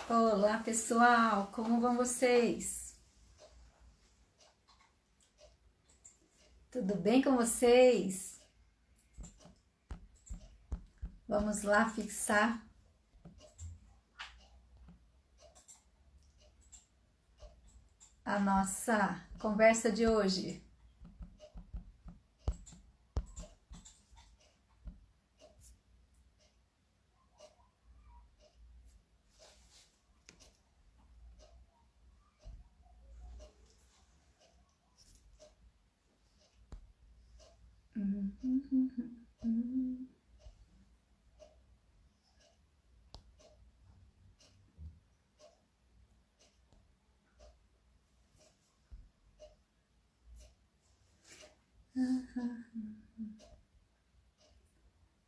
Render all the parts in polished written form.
Olá, pessoal, como vão vocês? Tudo bem com vocês? Vamos lá fixar a nossa conversa de hoje.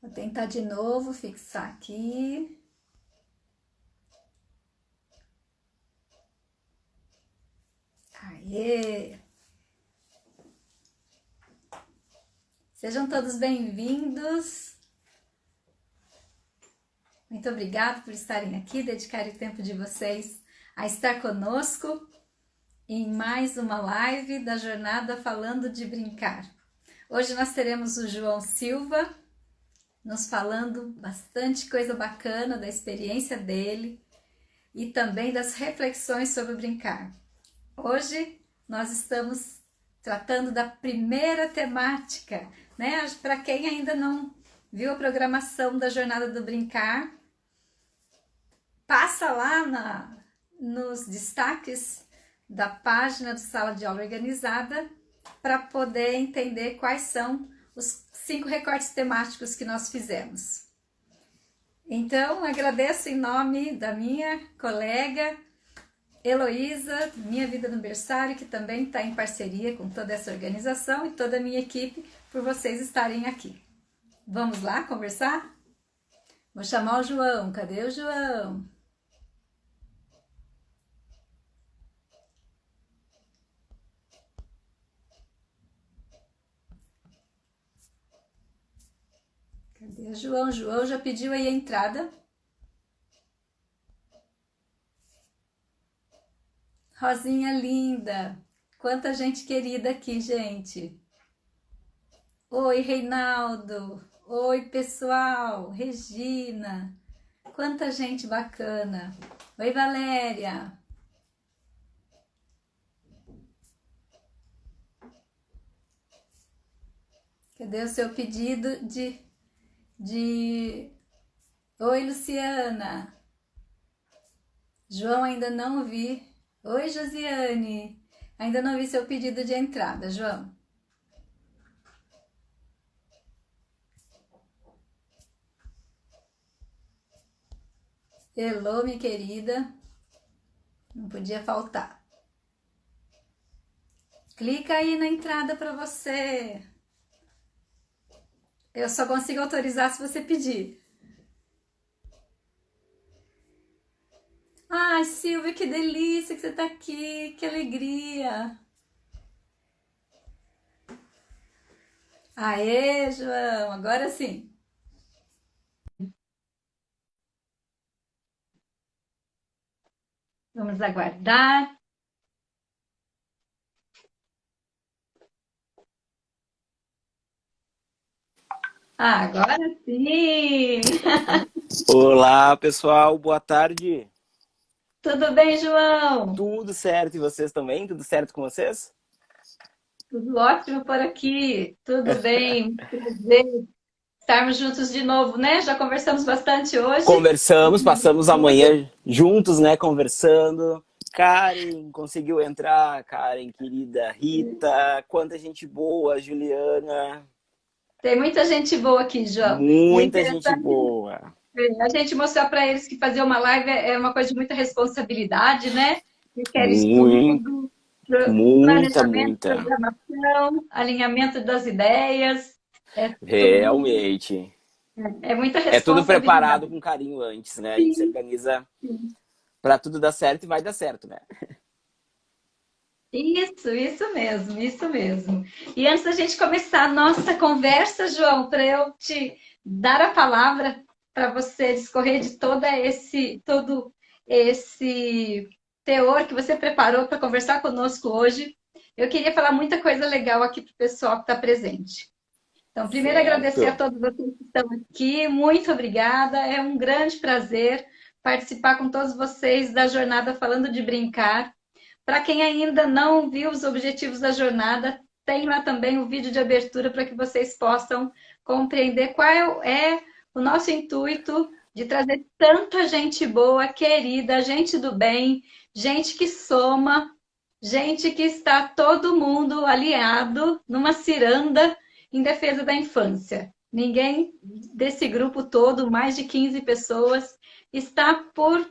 Vou tentar de novo fixar aqui. Aê! Sejam todos bem-vindos. Muito obrigada por estarem aqui, dedicarem o tempo de vocês a estar conosco em mais uma live da Jornada Falando de Brincar. Hoje nós teremos o João Silva nos falando bastante coisa bacana da experiência dele e também das reflexões sobre brincar. Hoje nós estamos tratando da primeira temática, né? Para quem ainda não viu a programação da Jornada do Brincar, passa lá nos destaques da página do Sala de Aula Organizada para poder entender quais são os 5 recortes temáticos que nós fizemos. Então, agradeço em nome da minha colega Heloísa, Minha Vida no Berçário, que também está em parceria com toda essa organização e toda a minha equipe, por vocês estarem aqui. Vamos lá conversar? Vou chamar o João. Cadê o João? Cadê o João? João já pediu aí a entrada. Rosinha linda. Quanta gente querida aqui, gente. Oi, Reinaldo. Oi, pessoal. Regina. Quanta gente bacana. Oi, Valéria. Cadê o seu pedido de... Oi, Luciana. João, ainda não vi. Oi, Josiane. Ainda não vi seu pedido de entrada, João. Hello, minha querida. Não podia faltar. Clica aí na entrada para você. Eu só consigo autorizar se você pedir. Ai, Silvia, que delícia que você está aqui. Que alegria. Aê, João. Agora sim. Vamos aguardar. Ah, agora sim! Olá, pessoal, boa tarde. Tudo bem, João? Tudo certo e vocês também? Tudo certo com vocês? Tudo ótimo por aqui. Tudo bem. Prazer estarmos juntos de novo, né? Já conversamos bastante hoje. Conversamos, passamos a manhã juntos, né, conversando. Karen conseguiu entrar, Karen, querida, Rita, quanta gente boa, Juliana, Tem muita gente boa aqui, João. E é muita gente interessante boa. a gente mostrar para eles que fazer uma live é uma coisa de muita responsabilidade, né? Requer Muito, estudo, muita, planejamento, muita. programação, alinhamento das ideias. É tudo, Realmente. é muita É tudo preparado responsabilidade. com carinho antes, né? A gente se Sim, organiza sim. para tudo dar certo e vai dar certo, né? Isso mesmo, isso mesmo. E antes da gente começar a nossa conversa, João, para eu te dar a palavra para você discorrer de todo esse teor que você preparou para conversar conosco hoje. Eu queria falar muita coisa legal aqui para o pessoal que está presente. Então, primeiro agradecer a Certo. todos vocês que estão aqui, muito obrigada, é um grande prazer participar com todos vocês da jornada Falando de Brincar. Para quem ainda não viu os objetivos da jornada, tem lá também o vídeo de abertura para que vocês possam compreender qual é o nosso intuito de trazer tanta gente boa, querida, gente do bem, gente que soma, gente que está todo mundo aliado numa ciranda em defesa da infância. Ninguém desse grupo todo, mais de 15 pessoas, está por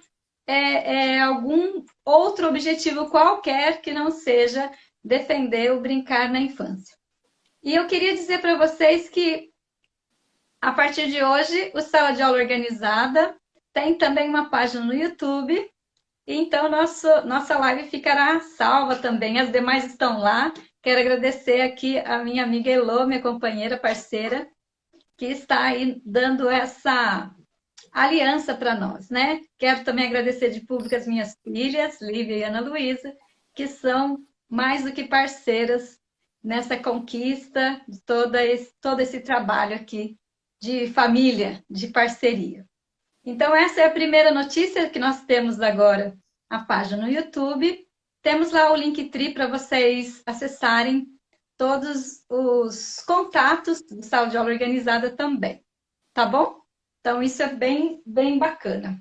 algum outro objetivo qualquer que não seja defender o brincar na infância. E eu queria dizer para vocês que, a partir de hoje, o Sala de Aula Organizada tem também uma página no YouTube, então nossa live ficará salva também, as demais estão lá. Quero agradecer aqui a minha amiga Elô, minha companheira, parceira, que está aí dando essa aliança para nós, né? Quero também agradecer de público as minhas filhas, Lívia e Ana Luísa, que são mais do que parceiras nessa conquista de todo esse trabalho aqui de família, de parceria. Então, essa é a primeira notícia que nós temos agora, a página no YouTube. Temos lá o Linktree para vocês acessarem todos os contatos do Sala de Aula Organizada também, tá bom? Então, isso é bem, bem bacana.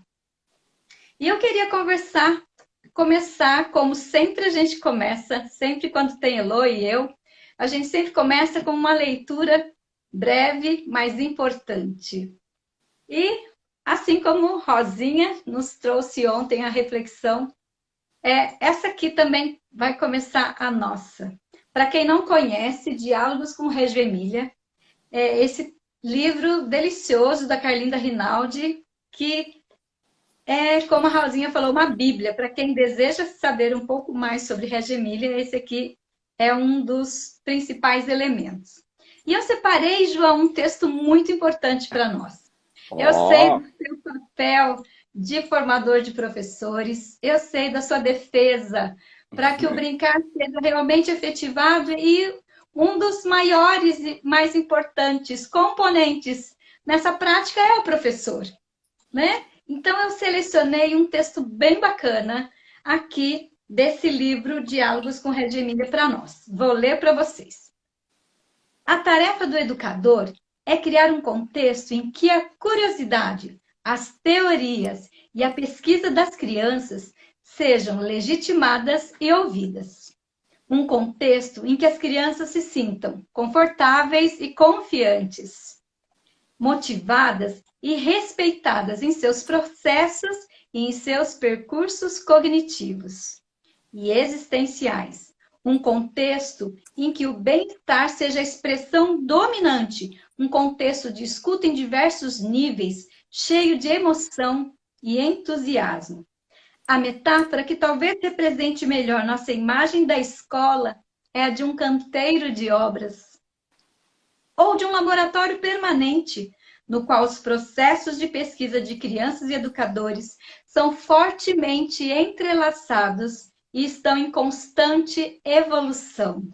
E eu queria começar como sempre a gente começa, sempre quando tem Elô e eu, a gente sempre começa com uma leitura breve, mas importante. E, assim como Rosinha nos trouxe ontem a reflexão, essa aqui também vai começar a nossa. Para quem não conhece, Diálogos com Reggio Emília, esse livro delicioso da Carlinda Rinaldi, que é, como a Rosinha falou, uma bíblia. Para quem deseja saber um pouco mais sobre Reggio Emília, esse aqui é um dos principais elementos. E eu separei, João, um texto muito importante para nós. Eu sei do seu papel de formador de professores, eu sei da sua defesa para que o brincar seja realmente efetivado e um dos maiores e mais importantes componentes nessa prática é o professor, né? Então, eu selecionei um texto bem bacana aqui desse livro Diálogos com Reggio Emília para nós. Vou ler para vocês. A tarefa do educador é criar um contexto em que a curiosidade, as teorias e a pesquisa das crianças sejam legitimadas e ouvidas. Um contexto em que as crianças se sintam confortáveis e confiantes, motivadas e respeitadas em seus processos e em seus percursos cognitivos e existenciais. Um contexto em que o bem-estar seja a expressão dominante, um contexto de escuta em diversos níveis, cheio de emoção e entusiasmo. A metáfora que talvez represente melhor nossa imagem da escola é a de um canteiro de obras ou de um laboratório permanente, no qual os processos de pesquisa de crianças e educadores são fortemente entrelaçados e estão em constante evolução.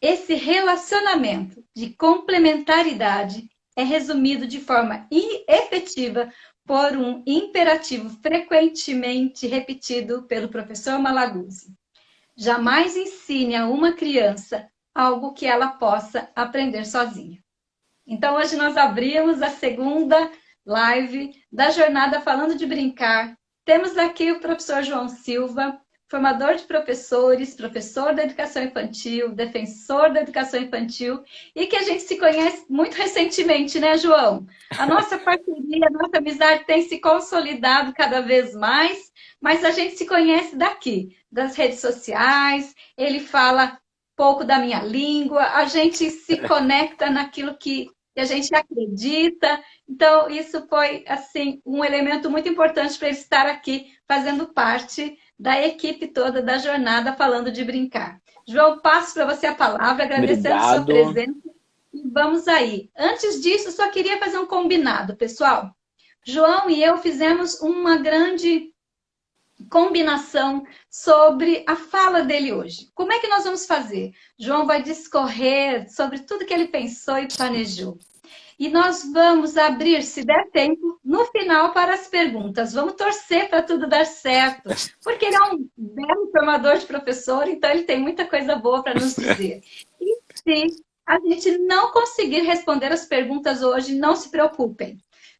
Esse relacionamento de complementaridade é resumido de forma efetiva por um imperativo frequentemente repetido pelo professor Malaguzzi. Jamais ensine a uma criança algo que ela possa aprender sozinha. Então, hoje nós abrimos a segunda live da jornada Falando de Brincar. Temos aqui o professor João Silva, formador de professores, professor da educação infantil, defensor da educação infantil, e que a gente se conhece muito recentemente, né, João? A nossa parceria, a nossa amizade tem se consolidado cada vez mais, mas a gente se conhece daqui, das redes sociais, ele fala pouco da minha língua, a gente se conecta naquilo que a gente acredita. Então, isso foi, assim, um elemento muito importante para ele estar aqui, fazendo parte da equipe toda da jornada Falando de Brincar. João, passo para você a palavra, agradecendo a sua presença. E vamos aí. Antes disso, só queria fazer um combinado, pessoal. João e eu fizemos uma grande combinação sobre a fala dele hoje. Como é que nós vamos fazer? João vai discorrer sobre tudo que ele pensou e planejou. E nós vamos abrir, se der tempo, no final para as perguntas. Vamos torcer para tudo dar certo, porque ele é um belo formador de professor, então ele tem muita coisa boa para nos dizer. E se a gente não conseguir responder as perguntas hoje, não se preocupem.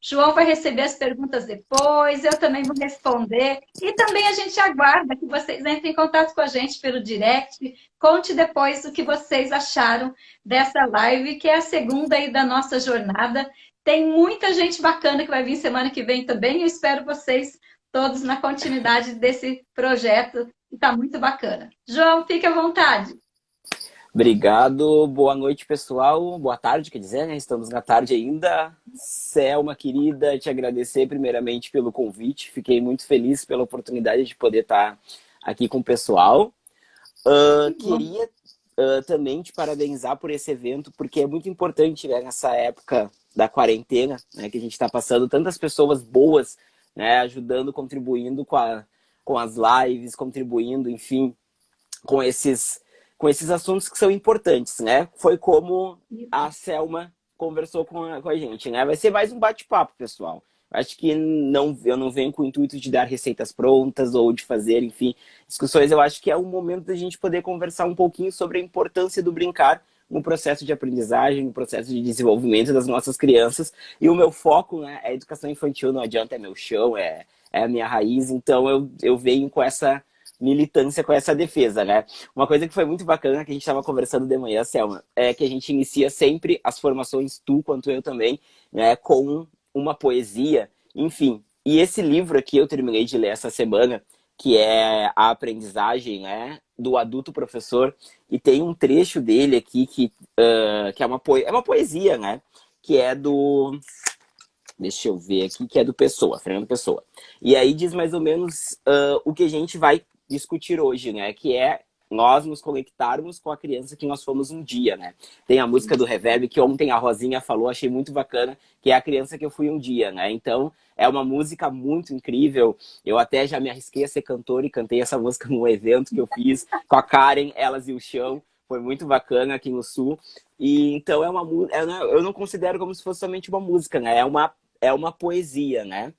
João vai receber as perguntas depois, eu também vou responder. E também a gente aguarda que vocês entrem em contato com a gente pelo direct. Conte depois o que vocês acharam dessa live, que é a segunda aí da nossa jornada. Tem muita gente bacana que vai vir semana que vem também. Eu espero vocês todos na continuidade desse projeto, que está muito bacana. João, fique à vontade. Obrigado, boa noite, pessoal. Boa tarde, quer dizer, né? Estamos na tarde ainda. Selma, querida, te agradecer primeiramente pelo convite. Fiquei muito feliz pela oportunidade de poder estar aqui com o pessoal. Queria também te parabenizar por esse evento, porque é muito importante, né, nessa época da quarentena, né, que a gente está passando, tantas pessoas boas, né, ajudando, contribuindo com as lives, contribuindo, enfim, com esses assuntos que são importantes, né? Foi como a Selma conversou com a gente, né? Vai ser mais um bate-papo, pessoal. Acho que eu não venho com o intuito de dar receitas prontas ou de fazer, enfim, discussões. Eu acho que é o momento da gente poder conversar um pouquinho sobre a importância do brincar no processo de aprendizagem, no processo de desenvolvimento das nossas crianças. E o meu foco, né, é a educação infantil, não adianta, é meu chão, é a minha raiz. Então eu venho com essa militância, com essa defesa, né? Uma coisa que foi muito bacana, que a gente estava conversando de manhã, Selma, é que a gente inicia sempre as formações, tu quanto eu também, né, com uma poesia, enfim. E esse livro aqui eu terminei de ler essa semana, que é A Aprendizagem, né, do Adulto Professor, e tem um trecho dele aqui que é uma poesia, né, que é do... Deixa eu ver aqui, que é do Pessoa, Fernando Pessoa. E aí diz mais ou menos o que a gente vai discutir hoje, né? Que é nós nos conectarmos com a criança que nós fomos um dia, né? Tem a música do Reverb, que ontem a Rosinha falou, achei muito bacana, que é a criança que eu fui um dia, né? Então, é uma música muito incrível. Eu até já me arrisquei a ser cantor e cantei essa música num evento que eu fiz com a Karen, Elas e o Chão. Foi muito bacana aqui no Sul. E então eu não considero como se fosse somente uma música, né? É uma poesia, né?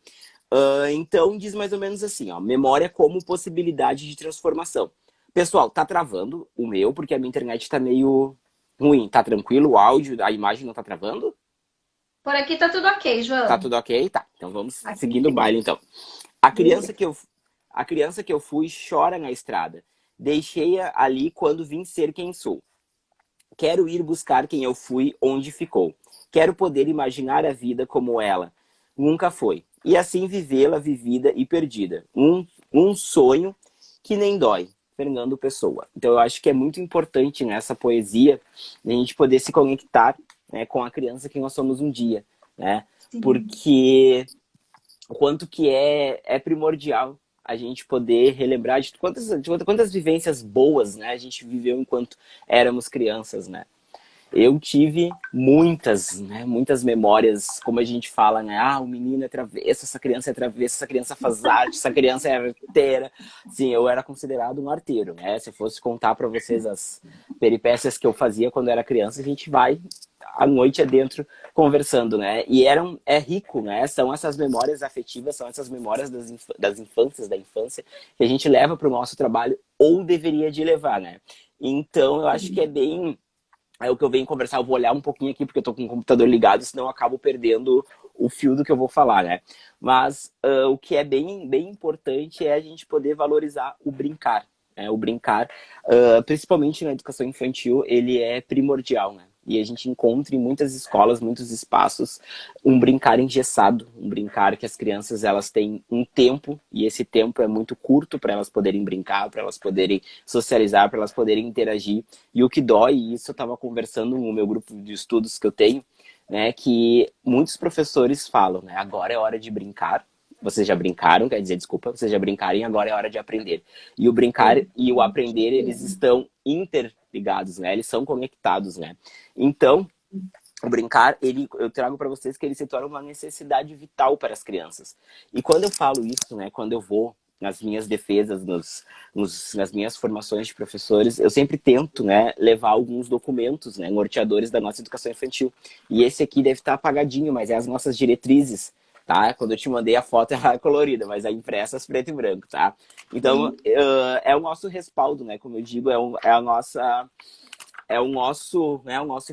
Então diz mais ou menos assim, ó, memória como possibilidade de transformação. Pessoal, tá travando o meu, porque a minha internet tá meio ruim. Tá tranquilo o áudio, a imagem não tá travando? Por aqui tá tudo ok, Tá João. tudo ok? Tá, então vamos Aqui seguindo o sim. baile, então. A criança que eu fui chora na estrada. Deixei-a ali quando vim ser quem sou. Quero ir buscar quem eu fui, onde ficou. Quero poder imaginar a vida como ela nunca foi. E assim vivê-la vivida e perdida. Um sonho que nem dói. Fernando Pessoa. Então eu acho que é muito importante nessa poesia a gente poder se conectar, né, com a criança que nós somos um dia, né? Sim. Porque o quanto que é primordial a gente poder relembrar de quantas vivências boas, né, a gente viveu enquanto éramos crianças, né? Eu tive muitas, né, muitas memórias, como a gente fala, né? Ah, o menino é travesso, essa criança é travesso, essa criança faz arte, essa criança é arteira. Sim, eu era considerado um arteiro, né? Se eu fosse contar para vocês as peripécias que eu fazia quando era criança, a gente vai a noite adentro conversando, né? E é rico, né? São essas memórias afetivas, são essas memórias das infâncias, da infância, que a gente leva para o nosso trabalho ou deveria de levar, né? Então, eu acho que é bem... É o que eu venho conversar, eu vou olhar um pouquinho aqui, porque eu tô com o computador ligado, senão eu acabo perdendo o fio do que eu vou falar, né? Mas o que é bem, bem importante é a gente poder valorizar o brincar, né? O brincar, principalmente na educação infantil, ele é primordial, né? E a gente encontra em muitas escolas, muitos espaços, um brincar engessado, um brincar que as crianças elas têm um tempo, e esse tempo é muito curto para elas poderem brincar, para elas poderem socializar, para elas poderem interagir. E o que dói, e isso eu estava conversando no meu grupo de estudos que eu tenho, né, que muitos professores falam, né, agora é hora de brincar. Vocês já brincaram, quer dizer, desculpa, vocês já brincaram e agora é hora de aprender. E o brincar e o aprender, eles estão interligados, né? Eles são conectados, né? Então, O brincar, eu trago para vocês que ele se torna uma necessidade vital para as crianças. E quando eu falo isso, né, quando eu vou nas minhas defesas, nas minhas formações de professores, eu sempre tento, né, levar alguns documentos, né, norteadores da nossa educação infantil. E esse aqui deve estar apagadinho, mas é as nossas diretrizes, tá? Quando eu te mandei a foto, ela é colorida, mas é impressas preto e branco, tá? Então, é o nosso respaldo, né? Como eu digo, é a nossa... É o nosso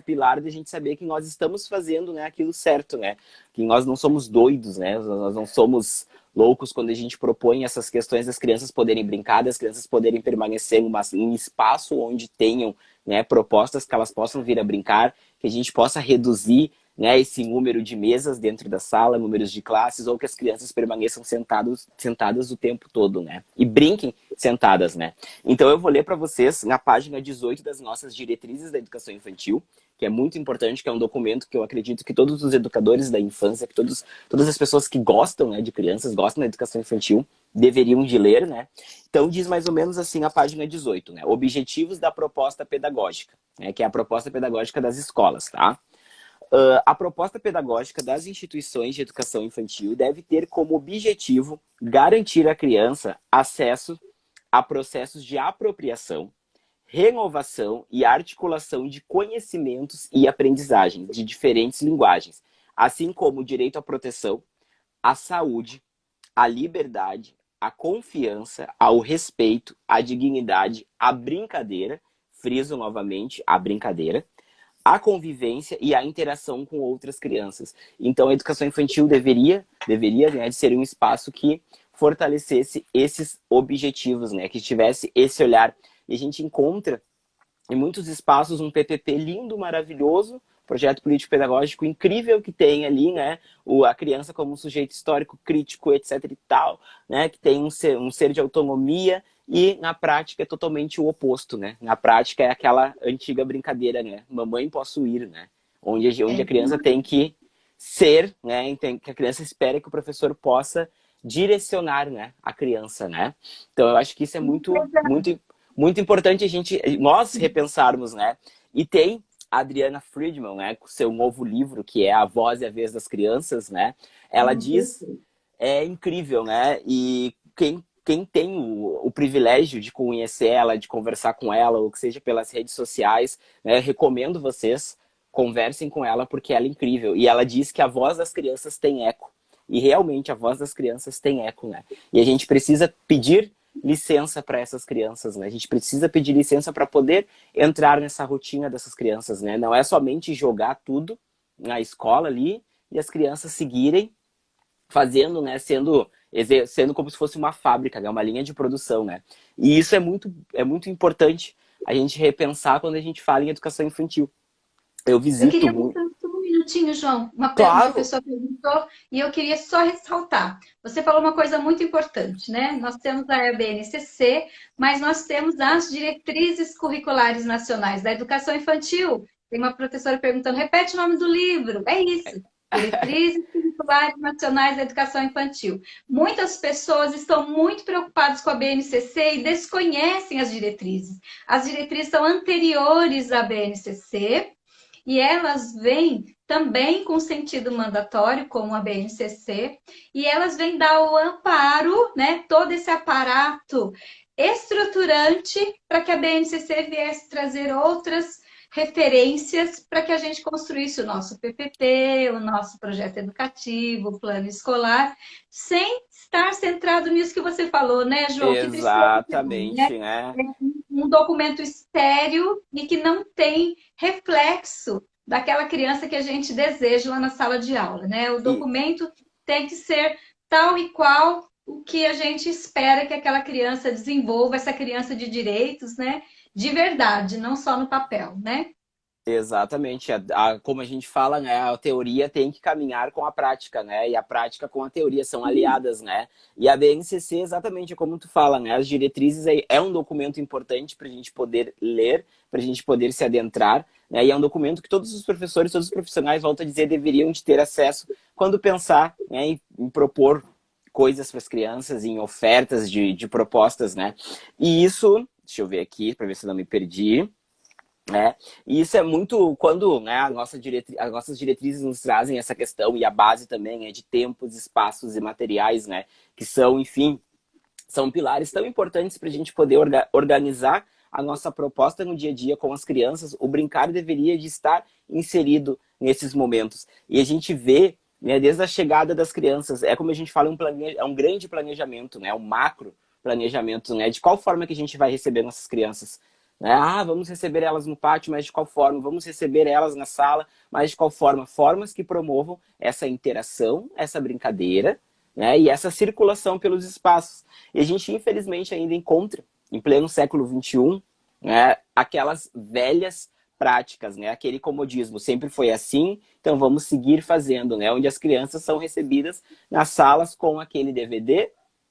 pilar de a gente saber que nós estamos fazendo, né, aquilo certo, né? Que nós não somos doidos, né? Nós não somos loucos quando a gente propõe essas questões das crianças poderem brincar, das crianças poderem permanecer em um espaço onde tenham, né, propostas que elas possam vir a brincar, que a gente possa reduzir, né, esse número de mesas dentro da sala, números de classes, ou que as crianças permaneçam sentadas o tempo todo, né? E brinquem sentadas, né? Então eu vou ler para vocês na página 18 das nossas diretrizes da educação infantil, que é muito importante, que é um documento que eu acredito que todos os educadores da infância, que todas as pessoas que gostam, né, de crianças, gostam da educação infantil, deveriam de ler, né? Então diz mais ou menos assim a página 18, né? Objetivos da proposta pedagógica, né, que é a proposta pedagógica das escolas, tá? A proposta pedagógica das instituições de educação infantil deve ter como objetivo garantir à criança acesso a processos de apropriação, renovação e articulação de conhecimentos e aprendizagem de diferentes linguagens, assim como o direito à proteção, à saúde, à liberdade, à confiança, ao respeito, à dignidade, à brincadeira, friso novamente, a brincadeira, a convivência e a interação com outras crianças. Então, a educação infantil deveria, né, de ser um espaço que fortalecesse esses objetivos, né, que tivesse esse olhar. E a gente encontra em muitos espaços um PPP lindo, maravilhoso, projeto político-pedagógico incrível que tem ali, né, a criança como um sujeito histórico, crítico, etc e tal, né, que tem um ser de autonomia, e na prática é totalmente o oposto, né? Na prática é aquela antiga brincadeira, né? Mamãe posso ir, né? Onde a criança tem que ser, né? Que a criança espera que o professor possa direcionar, né, a criança, né? Então eu acho que isso é muito importante nós repensarmos, né? E tem a Adriana Friedman, né, com seu novo livro, que é A Voz e a Vez das Crianças, né? Ela diz, é incrível, né? E quem tem o privilégio de conhecer ela, de conversar com ela, ou que seja pelas redes sociais, né, recomendo vocês conversem com ela, porque ela é incrível. E ela diz que a voz das crianças tem eco. E realmente a voz das crianças tem eco, né? E a gente precisa pedir licença para essas crianças, né? A gente precisa pedir licença para poder entrar nessa rotina dessas crianças, né? Não é somente jogar tudo na escola ali e as crianças seguirem fazendo, né? Sendo como se fosse uma fábrica, né? Uma linha de produção, né? E isso é muito importante a gente repensar quando a gente fala em educação infantil. Eu Eu visito queria muito. voltar só um minutinho, João. Uma Claro! pessoa perguntou e eu queria só ressaltar. Você falou uma coisa muito importante, né? Nós temos a BNCC, mas nós temos as diretrizes curriculares nacionais da educação infantil. Tem uma professora perguntando, repete o nome do livro. É isso. Diretrizes curriculares nacionais da educação infantil. Muitas pessoas estão muito preocupadas com a BNCC e desconhecem as diretrizes. As diretrizes são anteriores à BNCC, e elas vêm também com sentido mandatório, como a BNCC, e elas vêm dar o amparo, né, todo esse aparato estruturante para que a BNCC viesse trazer outras referências para que a gente construísse o nosso PPP, o nosso projeto educativo, o plano escolar, sem estar centrado nisso que você falou, né, João? Que tristeza, né? Exatamente, né? Um documento estéril e que não tem reflexo daquela criança que a gente deseja lá na sala de aula, né? O E, documento tem que ser tal e qual o que a gente espera que aquela criança desenvolva, essa criança de direitos, né? De verdade, não só no papel, né? Exatamente. Como a gente fala, né? A teoria tem que caminhar com a prática, né? E a prática com a teoria são aliadas, né? E a BNCC, exatamente como tu fala, né? As diretrizes é um documento importante para a gente poder ler, para a gente poder se adentrar, né? E é um documento que todos os professores, todos os profissionais, volto a dizer, deveriam de ter acesso quando pensar, né, em propor coisas para as crianças, em ofertas de propostas, né? E isso, deixa eu ver aqui para ver se eu não me perdi. né? E isso é muito quando, né, as nossas diretrizes nos trazem essa questão, e a base também é de tempos, espaços e materiais, né? Que são, enfim, são pilares tão importantes para a gente poder organizar a nossa proposta no dia a dia com as crianças. O brincar deveria de estar inserido nesses momentos. E a gente vê, né, desde a chegada das crianças, é como a gente fala, é um grande planejamento, né, um macro planejamento, né, de qual forma que a gente vai receber nossas crianças. Né? Ah, vamos receber elas no pátio, mas de qual forma? Vamos receber elas na sala, mas de qual forma? Formas que promovam essa interação, essa brincadeira, né, e essa circulação pelos espaços. E a gente, infelizmente, ainda encontra, em pleno século XXI, né, aquelas velhas práticas, né, aquele comodismo. Sempre foi assim, então vamos seguir fazendo, né, onde as crianças são recebidas nas salas com aquele DVD,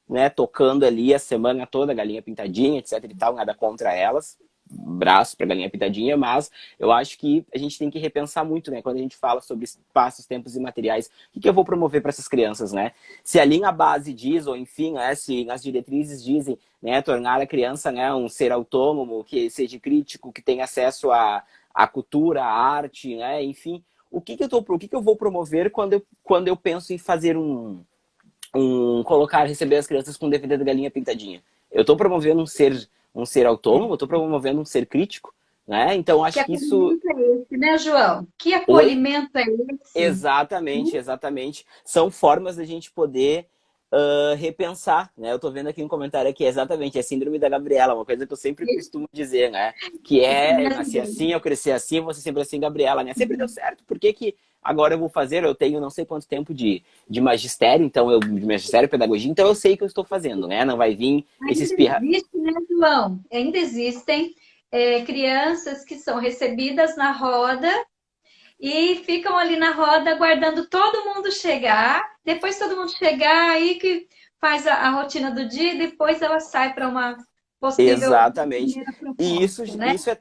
né, tocando ali a semana toda, Galinha Pintadinha, etc e tal, nada contra elas, braço para Galinha Pintadinha, mas eu acho que a gente tem que repensar muito, né, quando a gente fala sobre espaços, tempos e materiais, o que eu vou promover para essas crianças, né? Se a linha base diz, ou enfim, né, se as diretrizes dizem, né, tornar a criança, né, um ser autônomo, que seja crítico, que tenha acesso à cultura, à arte, né, enfim, o que que eu vou promover quando eu penso em fazer colocar, receber as crianças com DVD da Galinha Pintadinha? Eu estou promovendo um ser autônomo, eu estou promovendo um ser crítico, né? Então Que acho que isso. acolhimento é esse, né, João? Que Oi? acolhimento é esse? Exatamente, exatamente. São formas da gente poder repensar, né? Eu tô vendo aqui um comentário aqui, exatamente, é síndrome da Gabriela, uma coisa que eu sempre costumo dizer, né? Que é, eu nasci assim, eu cresci assim, você sempre assim, Gabriela, né? Sempre deu certo, por que que agora eu vou fazer? Eu tenho não sei quanto tempo de magistério, de magistério, pedagogia, então eu sei o que eu estou fazendo, né? Não vai vir esse Ainda espirra... existe, né, João? Ainda existem crianças que são recebidas na roda e ficam ali na roda aguardando todo mundo chegar. Depois todo mundo chegar, aí que faz a rotina do dia e depois ela sai para uma possível Exatamente. primeira E proposta, né? isso é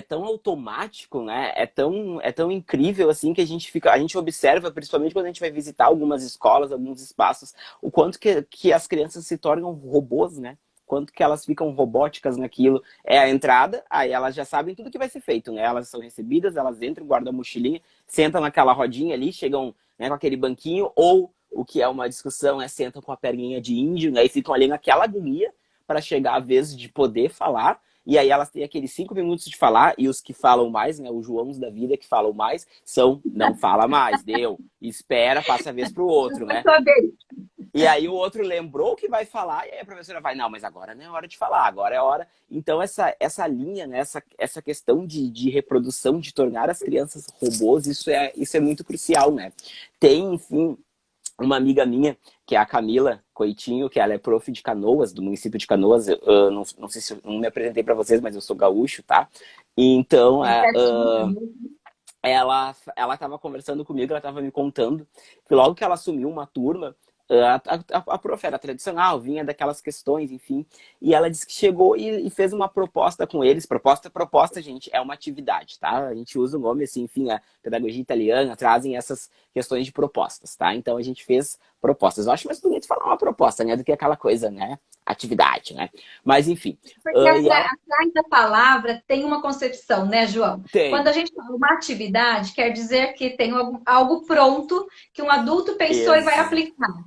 tão automático, né? É tão incrível assim que a gente observa, principalmente quando a gente vai visitar algumas escolas, alguns espaços, o quanto que as crianças se tornam robôs, né? Quanto que elas ficam robóticas naquilo. É a entrada, aí elas já sabem tudo que vai ser feito, né? Elas são recebidas, elas entram, guardam a mochilinha, sentam naquela rodinha ali, chegam, né, com aquele banquinho, ou o que é uma discussão é sentam com a perninha de índio, né? E ficam ali naquela agonia para chegar a vez de poder falar. E aí elas têm aqueles 5 minutos de falar, e os que falam mais, né, os Joãos da vida que falam mais, são não fala mais, deu, espera, passa a vez pro outro, né? E aí o outro lembrou que vai falar, e aí a professora vai, não, mas agora não é hora de falar, agora é hora. Então essa linha, né, essa questão de reprodução, de tornar as crianças robôs, isso é muito crucial, né? Tem, enfim, uma amiga minha, que é a Camila Coitinho, que ela é prof de Canoas, do município de Canoas. Eu não sei se eu não me apresentei para vocês, mas eu sou gaúcho, tá? Então, Bem pertinho. ela estava conversando comigo, ela estava me contando que logo que ela assumiu uma turma, a prof era tradicional, vinha daquelas questões, enfim, e ela disse que chegou e fez uma proposta com eles. Proposta, gente, é uma atividade, tá? A gente usa o nome assim, enfim, a pedagogia italiana trazem essas questões de propostas, tá? Então a gente fez propostas. Eu acho mais bonito falar uma proposta, né, do que aquela coisa, né, atividade, né? Mas enfim, Porque e ela atrás da palavra tem uma concepção, né, João? Quando tem, a gente fala uma atividade, quer dizer que tem algo pronto que um adulto pensou e vai ex, aplicar.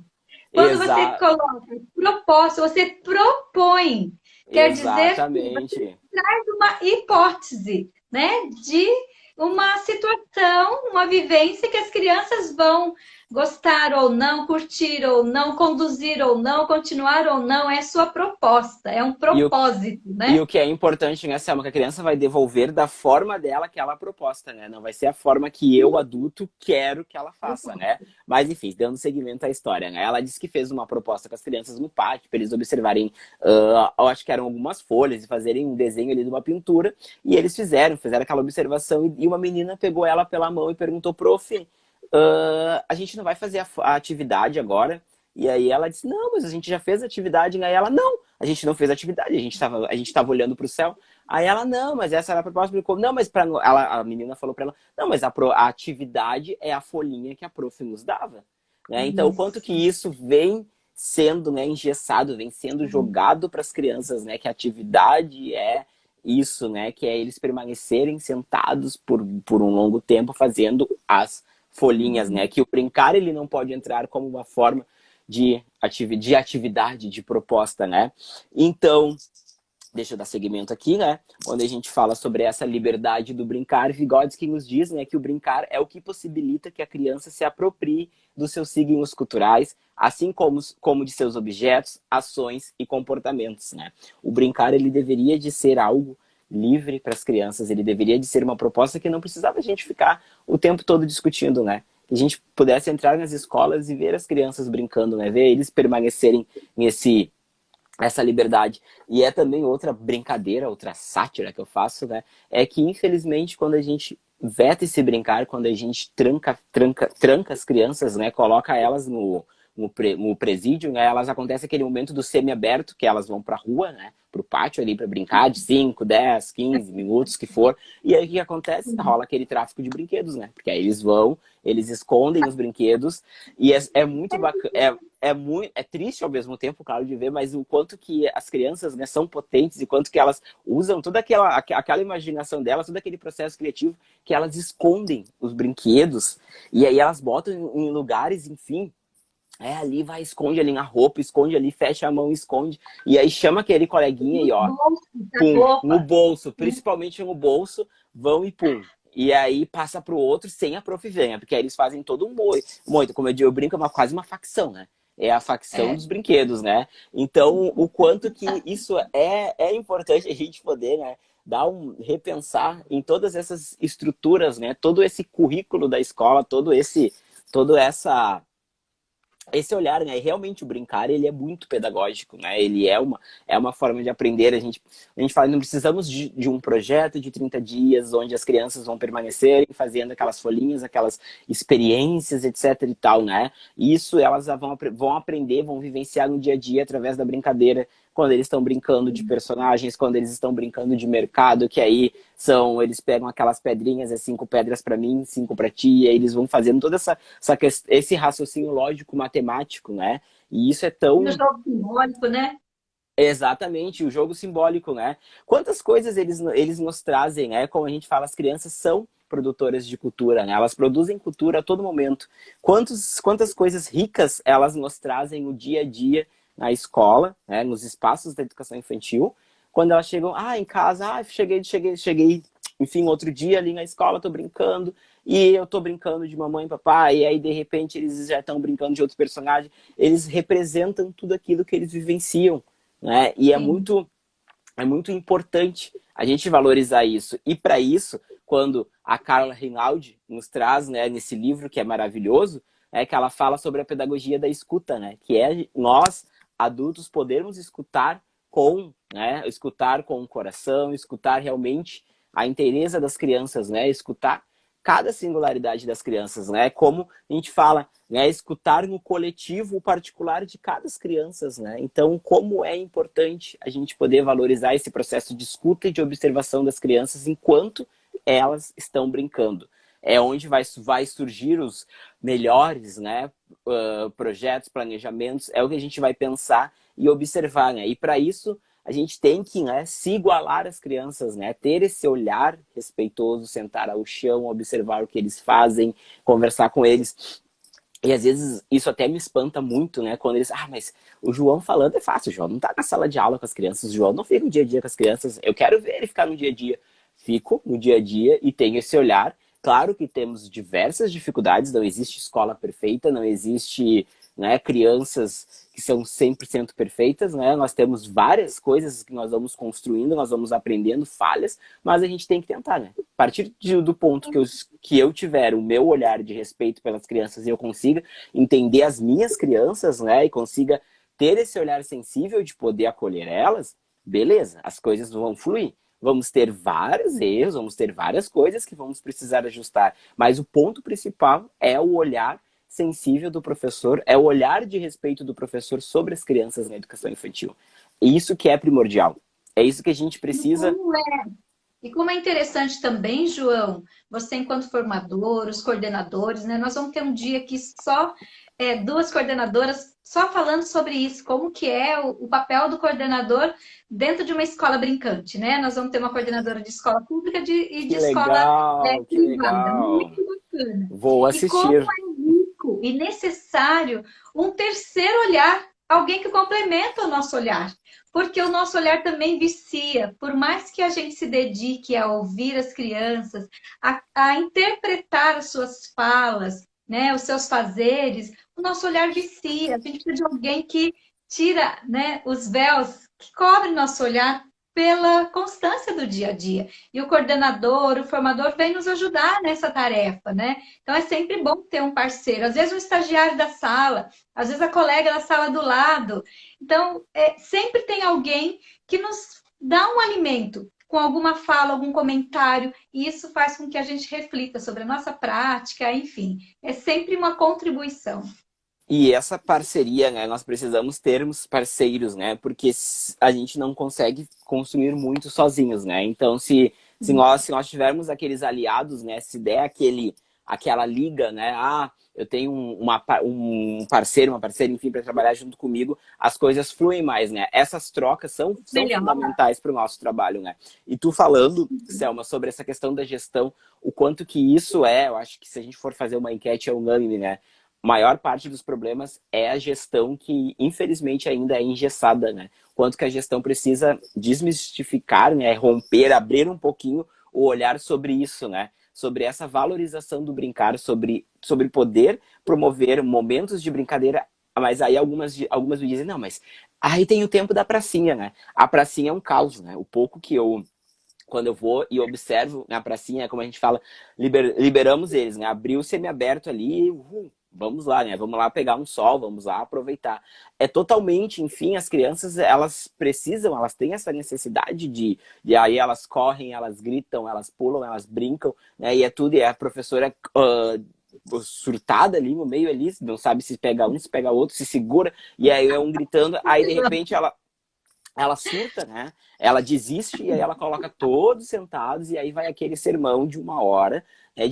Quando você exa, coloca proposta, você propõe. Quer dizer que você exatamente. traz uma hipótese, né, de uma situação, uma vivência que as crianças vão gostar ou não, curtir ou não, conduzir ou não, continuar ou não. É sua proposta, é um E o propósito, E né? o que é importante, né, Selma, que a criança vai devolver da forma dela que ela proposta, né? Não vai ser a forma que eu, adulto, quero que ela faça, né? Mas, enfim, dando seguimento à história, né? Ela disse que fez uma proposta com as crianças no pátio, para eles observarem, eu acho que eram algumas folhas, e fazerem um desenho ali de uma pintura, e eles fizeram aquela observação, e uma menina pegou ela pela mão e perguntou, prof, a gente não vai fazer a atividade agora? E aí ela disse, não, mas a gente já fez a atividade. E aí ela, não, a gente não fez a atividade, a gente tava olhando para o céu. Aí ela, não, mas essa era a proposta. Explicou, não, mas a menina falou para ela, não, mas a atividade é a folhinha que a prof nos dava. Né? Então, o quanto Isso. que isso vem sendo, né, engessado, vem sendo jogado para as crianças, né, que a atividade é isso, né? Que é eles permanecerem sentados por um longo tempo fazendo as folhinhas, né? Que o brincar ele não pode entrar como uma forma de atividade, de proposta, né? Então, deixa eu dar seguimento aqui, né? Quando a gente fala sobre essa liberdade do brincar, Vygotsky nos diz, né, que o brincar é o que possibilita que a criança se aproprie dos seus signos culturais, assim como de seus objetos, ações e comportamentos, né? O brincar, ele deveria de ser algo livre para as crianças, ele deveria de ser uma proposta que não precisava a gente ficar o tempo todo discutindo, né? Que a gente pudesse entrar nas escolas e ver as crianças brincando, né? Ver eles permanecerem essa liberdade. E é também outra brincadeira, outra sátira que eu faço, né? É que, infelizmente, quando a gente veta esse brincar, quando a gente tranca as crianças, né? Coloca elas no presídio, né? Elas acontece aquele momento do semi-aberto, que elas vão pra rua, né? Pro pátio ali pra brincar de 5, 10, 15 minutos, que for. E aí o que acontece? Rola aquele tráfico de brinquedos, né? Porque aí eles escondem os brinquedos e é muito bacana. É triste ao mesmo tempo, claro, de ver, mas o quanto que as crianças, né, são potentes e quanto que elas usam toda aquela imaginação delas, todo aquele processo criativo, que elas escondem os brinquedos e aí elas botam em lugares, enfim, ali vai, esconde ali na roupa, esconde ali, fecha a mão, esconde, e aí chama aquele coleguinha e ó, pum, no bolso, principalmente no bolso, vão e pum. E aí passa pro outro sem a prof venha, porque aí eles fazem todo um moito, como eu brinco, é quase uma facção, né? É a facção dos brinquedos, né? Então, o quanto que isso é importante a gente poder, né, repensar em todas essas estruturas, né? Todo esse currículo da escola, todo esse olhar, né? E realmente o brincar, ele é muito pedagógico, né? Ele é uma forma de aprender. A gente fala, não precisamos de um projeto de 30 dias, onde as crianças vão permanecerem fazendo aquelas folhinhas, aquelas experiências, etc e tal, né? Isso elas vão aprender, vão vivenciar no dia a dia através da brincadeira, quando eles estão brincando de personagens, quando eles estão brincando de mercado, que aí eles pegam aquelas pedrinhas, 5 pedras para mim, 5 para ti, e aí eles vão fazendo todo esse raciocínio lógico, matemático, né? E isso é tão... No jogo simbólico, né? Exatamente, o jogo simbólico, né? Quantas coisas eles nos trazem, né? Como a gente fala, as crianças são produtoras de cultura, né? Elas produzem cultura a todo momento. Quantas coisas ricas elas nos trazem no dia a dia, na escola, né, nos espaços da educação infantil, quando elas chegam, em casa, cheguei, enfim, outro dia ali na escola, tô brincando, e eu tô brincando de mamãe e papai, e aí de repente eles já estão brincando de outros personagens, eles representam tudo aquilo que eles vivenciam, né, e é muito importante a gente valorizar isso, e para isso, quando a Carla Rinaldi nos traz, né, nesse livro que é maravilhoso, que ela fala sobre a pedagogia da escuta, né, que é nós, adultos, podermos escutar escutar com o coração, escutar realmente a inteireza das crianças, né? Escutar cada singularidade das crianças, né? Como a gente fala, né? Escutar no coletivo o particular de cada crianças, né? Então, como é importante a gente poder valorizar esse processo de escuta e de observação das crianças enquanto elas estão brincando. É onde vai surgir os melhores, né, projetos, planejamentos, é o que a gente vai pensar e observar, né? E para isso a gente tem que, né, se igualar às crianças, né? Ter esse olhar respeitoso, sentar ao chão, observar o que eles fazem, conversar com eles. E às vezes isso até me espanta muito, né? Quando eles, mas o João falando é fácil, o João não tá na sala de aula com as crianças, o João não fica no dia a dia com as crianças, eu quero ver ele ficar no dia a dia. Fico no dia a dia e tenho esse olhar. Claro que temos diversas dificuldades, não existe escola perfeita, não existe, né, crianças que são 100% perfeitas, né? Nós temos várias coisas que nós vamos construindo, nós vamos aprendendo, falhas, mas a gente tem que tentar, né? A partir do ponto que eu tiver o meu olhar de respeito pelas crianças e eu consiga entender as minhas crianças, né, e consiga ter esse olhar sensível de poder acolher elas, beleza, as coisas vão fluir. Vamos ter vários erros, vamos ter várias coisas que vamos precisar ajustar. Mas o ponto principal é o olhar sensível do professor, é o olhar de respeito do professor sobre as crianças na educação infantil. É isso que é primordial. É isso que a gente precisa... E como é interessante também, João, você enquanto formador, os coordenadores, né? Nós vamos ter um dia aqui só duas coordenadoras só falando sobre isso, como que é o papel do coordenador dentro de uma escola brincante, né? Nós vamos ter uma coordenadora de escola pública e de Que escola legal, que privada. legal. Muito bacana. Vou E como assistir. é rico e necessário um terceiro olhar, alguém que complementa o nosso olhar. Porque o nosso olhar também vicia. Por mais que a gente se dedique a ouvir as crianças, a interpretar as suas falas, né, os seus fazeres, o nosso olhar vicia. A gente precisa de alguém que tira, né, os véus que cobrem nosso olhar pela constância do dia a dia. E o coordenador, o formador vem nos ajudar nessa tarefa, né? Então é sempre bom ter um parceiro. Às vezes um estagiário da sala, às vezes a colega da sala do lado. Então, sempre tem alguém que nos dá um alimento com alguma fala, algum comentário, e isso faz com que a gente reflita sobre a nossa prática, enfim, é sempre uma contribuição. E essa parceria, né? Nós precisamos termos parceiros, né? Porque a gente não consegue construir muito sozinhos, né? Então, se nós tivermos aqueles aliados, né? Se der aquela liga, né? Ah, eu tenho um parceiro, uma parceira, enfim, para trabalhar junto comigo, as coisas fluem mais, né? Essas trocas são Melhor. fundamentais para o nosso trabalho, né? E tu falando, Selma, sobre essa questão da gestão, o quanto que isso eu acho que se a gente for fazer uma enquete é unânime, né? Maior parte dos problemas é a gestão que, infelizmente, ainda é engessada, né? Quanto que a gestão precisa desmistificar, né? Romper, abrir um pouquinho o olhar sobre isso, né? Sobre essa valorização do brincar, sobre poder promover momentos de brincadeira. Mas aí algumas me dizem, não, mas aí tem o tempo da pracinha, né? A pracinha é um caos, né? O pouco que quando eu vou e observo na pracinha, como a gente fala, liberamos eles, né? Abriu o semiaberto ali, vamos lá, né? Vamos lá pegar um sol, vamos lá aproveitar. É totalmente, enfim, as crianças, elas precisam, elas têm essa necessidade de aí elas correm, elas gritam, elas pulam, elas brincam, né? E é tudo, e a professora surtada ali no meio ali, não sabe se pega um, se pega outro, se segura, e aí é um gritando, aí de repente ela surta, né? Ela desiste e aí ela coloca todos sentados e aí vai aquele sermão de 1 hora, né?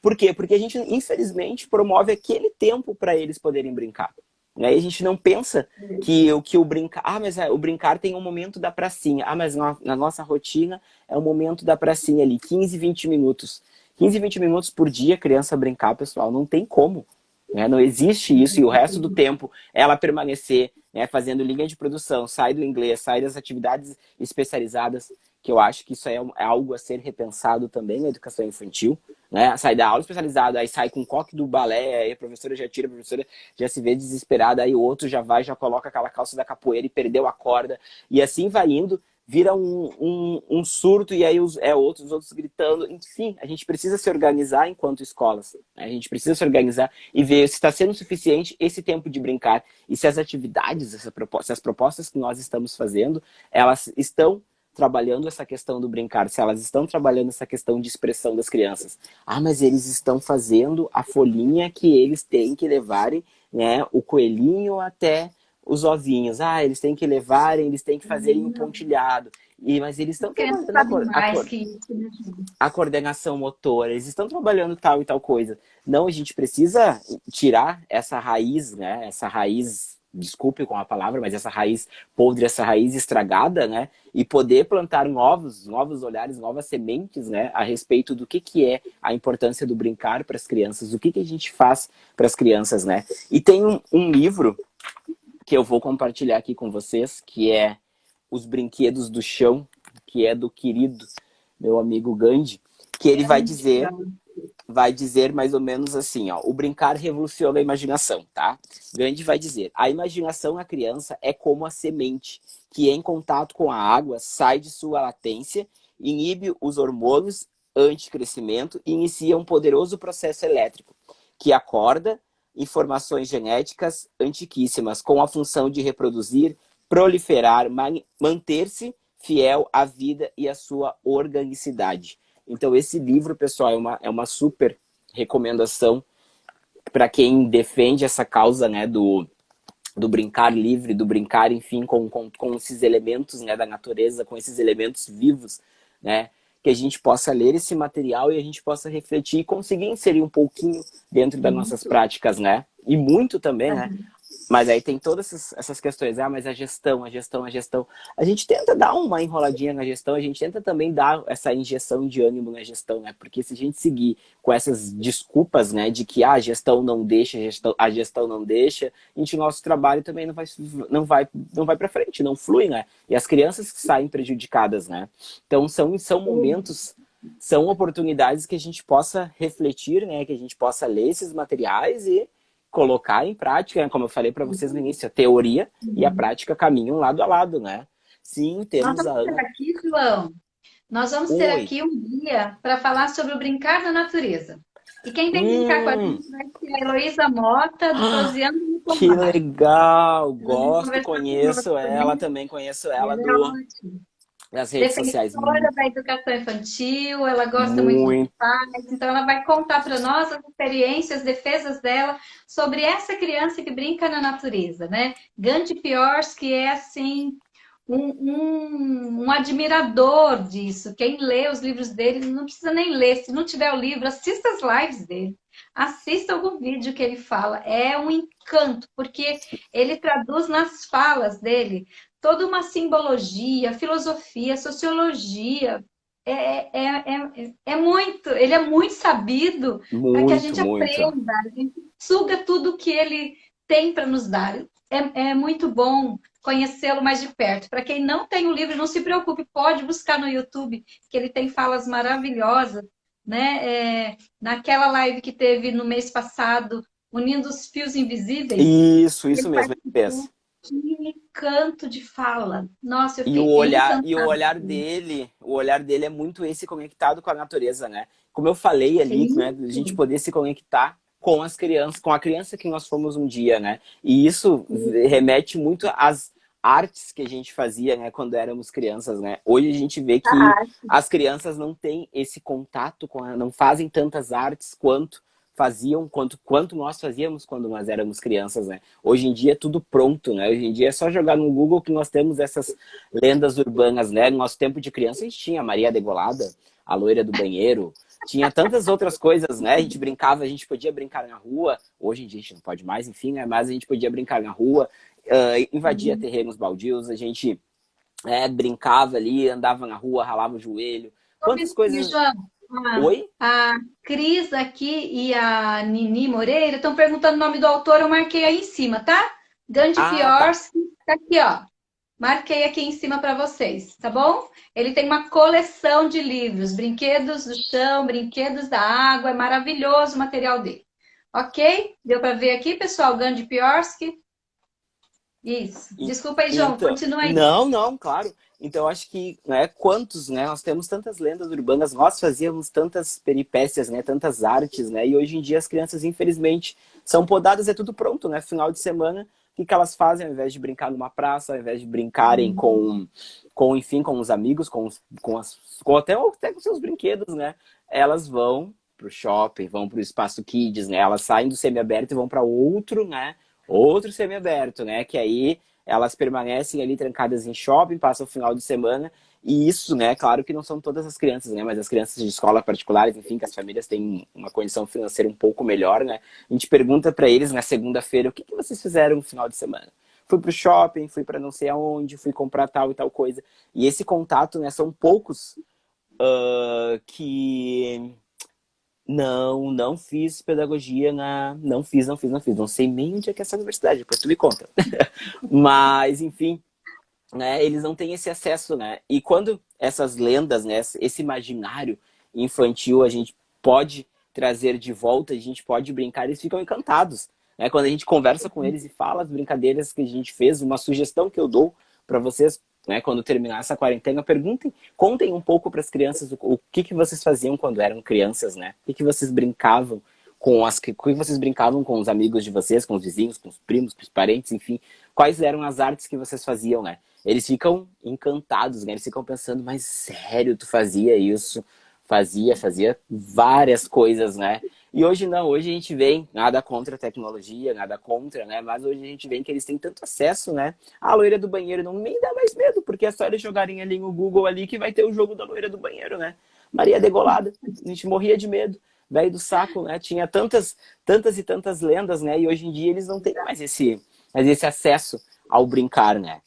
Por quê? Porque a gente, infelizmente, promove aquele tempo para eles poderem brincar. Né? E a gente não pensa que o brincar... Ah, mas o brincar tem um momento da pracinha. Ah, mas na nossa rotina é o momento da pracinha ali, 15, 20 minutos. 15, 20 minutos por dia criança brincar, pessoal, não tem como. Né? Não existe isso, e o resto do tempo ela permanecer, né, fazendo linha de produção, sai do inglês, sai das atividades especializadas, que eu acho que isso é algo a ser repensado também na educação infantil, né? Sai da aula especializada, aí sai com o coque do balé, aí a professora já tira, a professora já se vê desesperada, aí o outro já vai, já coloca aquela calça da capoeira e perdeu a corda, e assim vai indo, vira um surto e aí os outros gritando. Enfim, a gente precisa se organizar enquanto escolas. Né? A gente precisa se organizar e ver se está sendo suficiente esse tempo de brincar e se as atividades, se as propostas que nós estamos fazendo, elas estão trabalhando essa questão do brincar, se elas estão trabalhando essa questão de expressão das crianças. Ah, mas eles estão fazendo a folhinha que eles têm que levarem, né, o coelhinho até os ovinhos. Ah, eles têm que levarem, eles têm que fazerem um pontilhado. Mas eles estão As crianças trabalhando sabem mais que isso, né? a coordenação motora, eles estão trabalhando tal e tal coisa. Não, a gente precisa tirar essa raiz, né? Essa raiz, desculpe com a palavra, mas essa raiz podre, essa raiz estragada, né? E poder plantar novos olhares, novas sementes, né? A respeito do que é a importância do brincar para as crianças, o que a gente faz para as crianças, né? E tem um livro que eu vou compartilhar aqui com vocês, que é Os Brinquedos do Chão, que é do querido meu amigo Gandhi, que ele vai dizer mais ou menos assim, ó, o brincar revoluciona a imaginação, tá? Gandhi vai dizer, a imaginação na criança é como a semente, que em contato com a água sai de sua latência, inibe os hormônios anticrescimento e inicia um poderoso processo elétrico, que acorda informações genéticas antiquíssimas, com a função de reproduzir, proliferar, manter-se fiel à vida e à sua organicidade. Então, esse livro, pessoal, é uma super recomendação para quem defende essa causa, né, do brincar livre, do brincar, enfim, com esses elementos, né, da natureza, com esses elementos vivos, né? Que a gente possa ler esse material e a gente possa refletir e conseguir inserir um pouquinho dentro das nossas práticas, né? E muito também, né? Mas aí tem todas essas questões, mas a gestão, a gestão, a gestão. A gente tenta dar uma enroladinha na gestão, a gente tenta também dar essa injeção de ânimo na gestão, né? Porque se a gente seguir com essas desculpas, né, de que a gestão não deixa, a gestão não deixa, nosso trabalho também não vai para frente, não flui, né? E as crianças que saem prejudicadas, né? Então são momentos, são oportunidades que a gente possa refletir, né? Que a gente possa ler esses materiais e colocar em prática, né? Como eu falei para vocês no início, a teoria e a prática caminham lado a lado, né? Sim, Nós temos a vamos ter Ana. aqui, João, nós vamos ter Oi. aqui um dia para falar sobre o brincar na natureza. E quem vem brincar com a Hum, gente vai ser a Heloísa Mota, do Proseando no que Pomar. legal! Ela vem Gosto, conversar conheço ela, conosco. também conheço ela Ela é ótima. das redes sociais. Defensora da educação infantil, ela gosta muito de Muito. pais, então ela vai contar para nós as experiências, defesas dela sobre essa criança que brinca na natureza, né? Gandhi Piorsky é assim um admirador disso. Quem lê os livros dele não precisa nem ler, se não tiver o livro, assista as lives dele. Assista algum vídeo que ele fala. É um encanto, porque ele traduz nas falas dele toda uma simbologia, filosofia, sociologia. Ele é muito sabido para que a Muito, gente muito. aprenda, a gente suga tudo que ele tem para nos dar. É muito bom conhecê-lo mais de perto. Para quem não tem o livro, não se preocupe, pode buscar no YouTube, que ele tem falas maravilhosas, né? Naquela live que teve no mês passado, Unindo os Fios Invisíveis, Isso ele mesmo, ele participou. fez. Que encanto de fala. Nossa, eu E o fiquei olhar, e encantada. o olhar dele é muito esse conectado com a natureza, né? Como eu falei ali, né, a gente Sim. poder se conectar com as crianças, com a criança que nós fomos um dia, né? E isso remete muito às artes que a gente fazia, né, quando éramos crianças, né? Hoje a gente vê que as crianças não têm esse contato não fazem tantas artes quanto nós fazíamos quando nós éramos crianças, né? Hoje em dia é tudo pronto, né? Hoje em dia é só jogar no Google que nós temos essas lendas urbanas, né? No nosso tempo de criança a gente tinha a Maria Degolada, a loira do banheiro, tinha tantas outras coisas, né? A gente brincava, a gente podia brincar na rua. Hoje em dia a gente não pode mais, enfim, né? Mas a gente podia brincar na rua, invadia terrenos baldios, a gente brincava ali, andava na rua, ralava o joelho. Quantas E, coisas... João, Oi? a Cris aqui e a Nini Moreira estão perguntando o nome do autor, eu marquei aí em cima, tá? Gandhi Ah, tá. Piorsky, tá aqui, ó. Marquei aqui em cima para vocês, tá bom? Ele tem uma coleção de livros, Brinquedos do Chão, Brinquedos da Água, é maravilhoso o material dele. Ok? Deu para ver aqui, pessoal? Gandhi Piorsky. Isso. Desculpa aí, João, Então, continua aí. não, claro. Então, eu acho que, né, quantos, né, nós temos tantas lendas urbanas, nós fazíamos tantas peripécias, né, tantas artes, né, e hoje em dia as crianças, infelizmente, são podadas, é tudo pronto, né, final de semana, o que elas fazem ao invés de brincar numa praça, ao invés de brincarem enfim, com os amigos, até com seus brinquedos, né, elas vão pro shopping, vão pro espaço kids, né, elas saem do semiaberto e vão para outro, né, outro semiaberto, né, que aí elas permanecem ali trancadas em shopping, passam o final de semana, e isso, né, claro que não são todas as crianças, né, mas as crianças de escola particulares, enfim, que as famílias têm uma condição financeira um pouco melhor, né, a gente pergunta para eles na segunda-feira, o que vocês fizeram no final de semana? Fui pro shopping, fui para não sei aonde, fui comprar tal e tal coisa. E esse contato, né, são poucos que... Não fiz pedagogia Não fiz. Não sei nem onde é que é essa universidade, depois tu me conta. Mas, enfim, né, eles não têm esse acesso, né? E quando essas lendas, né, esse imaginário infantil a gente pode trazer de volta, a gente pode brincar, eles ficam encantados. Né? Quando a gente conversa com eles e fala as brincadeiras que a gente fez, uma sugestão que eu dou para vocês, né, quando terminar essa quarentena, contem um pouco para as crianças o que vocês faziam quando eram crianças, né? O que vocês brincavam com os amigos de vocês, com os vizinhos, com os primos, com os parentes, enfim. Quais eram as artes que vocês faziam, né? Eles ficam encantados, né? Eles ficam pensando, mas sério, tu fazia isso? Fazia várias coisas, né? E hoje não, hoje a gente vê, nada contra a tecnologia, nada contra, né? Mas hoje a gente vê que eles têm tanto acesso, né? A loira do banheiro não nem dá mais medo, porque é só eles jogarem ali no Google ali que vai ter o jogo da loira do banheiro, né? Maria Degolada, a gente morria de medo. Velho do saco, né? Tinha tantas e tantas lendas, né? E hoje em dia eles não têm mais esse acesso ao brincar, né?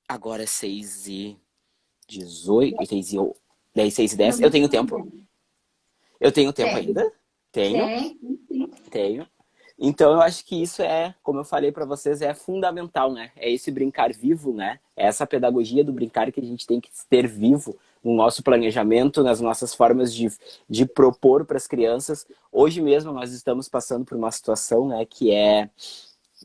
Agora é 6h18, 10, 6h10. Eu tenho tempo? Eu tenho tempo Tem, ainda? Tenho, tem. tenho. Então eu acho que isso é, como eu falei para vocês, é fundamental, né? É esse brincar vivo, né? É essa pedagogia do brincar que a gente tem que ter vivo no nosso planejamento, nas nossas formas de propor para as crianças. Hoje mesmo nós estamos passando por uma situação, né, que é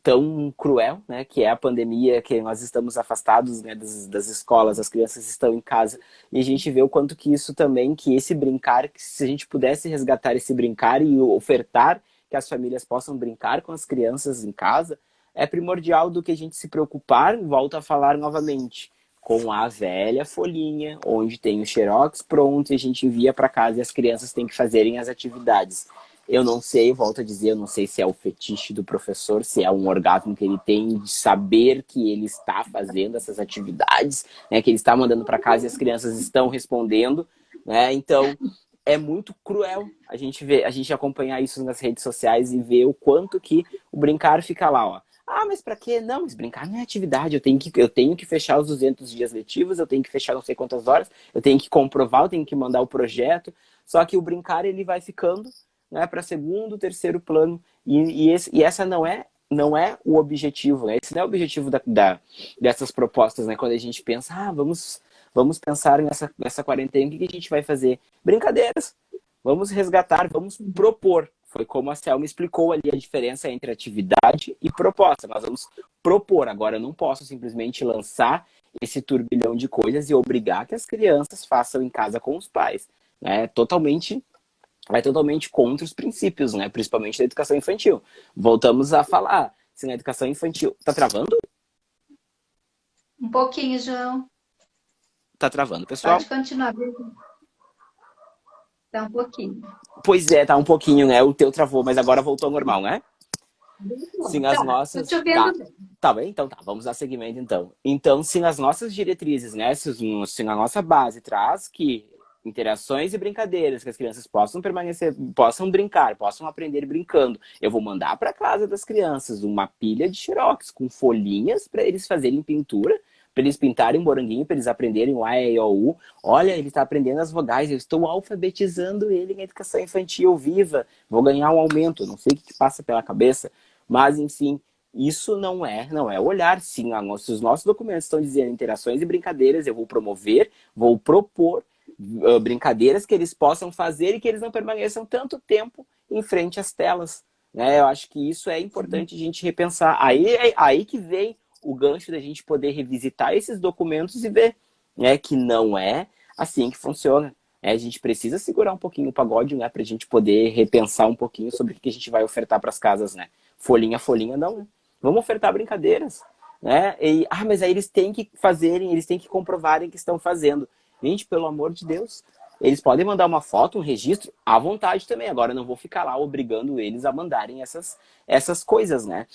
tão cruel, né, que é a pandemia, que nós estamos afastados, né, das escolas, as crianças estão em casa, e a gente vê o quanto que isso também, que esse brincar, que se a gente pudesse resgatar esse brincar e ofertar que as famílias possam brincar com as crianças em casa, é primordial do que a gente se preocupar, volto a falar novamente, com a velha folhinha, onde tem o xerox pronto e a gente envia para casa e as crianças têm que fazerem as atividades. Eu não sei, volto a dizer, eu não sei se é o fetiche do professor, se é um orgasmo que ele tem de saber que ele está fazendo essas atividades, né, que ele está mandando para casa e as crianças estão respondendo, né? Então, é muito cruel a gente ver, a gente acompanhar isso nas redes sociais e ver o quanto que o brincar fica lá, ó. Ah, mas para quê? Não, mas brincar não é atividade. Eu tenho que fechar os 200 dias letivos, eu tenho que fechar não sei quantas horas, eu tenho que comprovar, eu tenho que mandar o projeto. Só que o brincar ele vai ficando, né, para segundo, terceiro plano. E essa não é o objetivo, né? Esse não é o objetivo dessas propostas, né? Quando a gente pensa, vamos pensar nessa quarentena, o que a gente vai fazer? Brincadeiras. Vamos resgatar, vamos propor. Foi como a Selma explicou ali a diferença entre atividade e proposta. Nós vamos propor. Agora, eu não posso simplesmente lançar esse turbilhão de coisas e obrigar que as crianças façam em casa com os pais. Né? Vai totalmente contra os princípios, né? Principalmente da educação infantil. Voltamos a falar. Se na educação infantil... Tá travando? Um pouquinho, João. Tá travando, pessoal. Pode continuar. Tá um pouquinho. Pois é, tá um pouquinho, né? O teu travou, mas agora voltou ao normal, né? Sim, as Tô nossas... te ouvindo Tá. bem. Tá bem? Então tá, vamos dar seguimento então. Então, sim, as nossas diretrizes, né? Se a nossa base traz que interações e brincadeiras, que as crianças possam permanecer, possam brincar, possam aprender brincando. Eu vou mandar para casa das crianças uma pilha de xerox com folhinhas para eles fazerem pintura, para eles pintarem um moranguinho, para eles aprenderem o A, E, I, O, U. Olha, ele está aprendendo as vogais, eu estou alfabetizando ele em educação infantil viva, vou ganhar um aumento, não sei o que passa pela cabeça, mas enfim, isso não é olhar. Sim, se os nossos documentos estão dizendo interações e brincadeiras, eu vou promover, vou propor brincadeiras que eles possam fazer e que eles não permaneçam tanto tempo em frente às telas. Né? Eu acho que isso é importante a gente repensar. Aí que vem o gancho da gente poder revisitar esses documentos e ver, né, que não é assim que funciona. A gente precisa segurar um pouquinho o pagode, né, para a gente poder repensar um pouquinho sobre o que a gente vai ofertar para as casas. Né? Folhinha, folhinha, não. Né? Vamos ofertar brincadeiras. Né? Mas aí eles têm que fazerem, eles têm que comprovarem que estão fazendo. Gente, pelo amor de Deus, eles podem mandar uma foto, um registro, à vontade também. Agora, eu não vou ficar lá obrigando eles a mandarem essas coisas, né?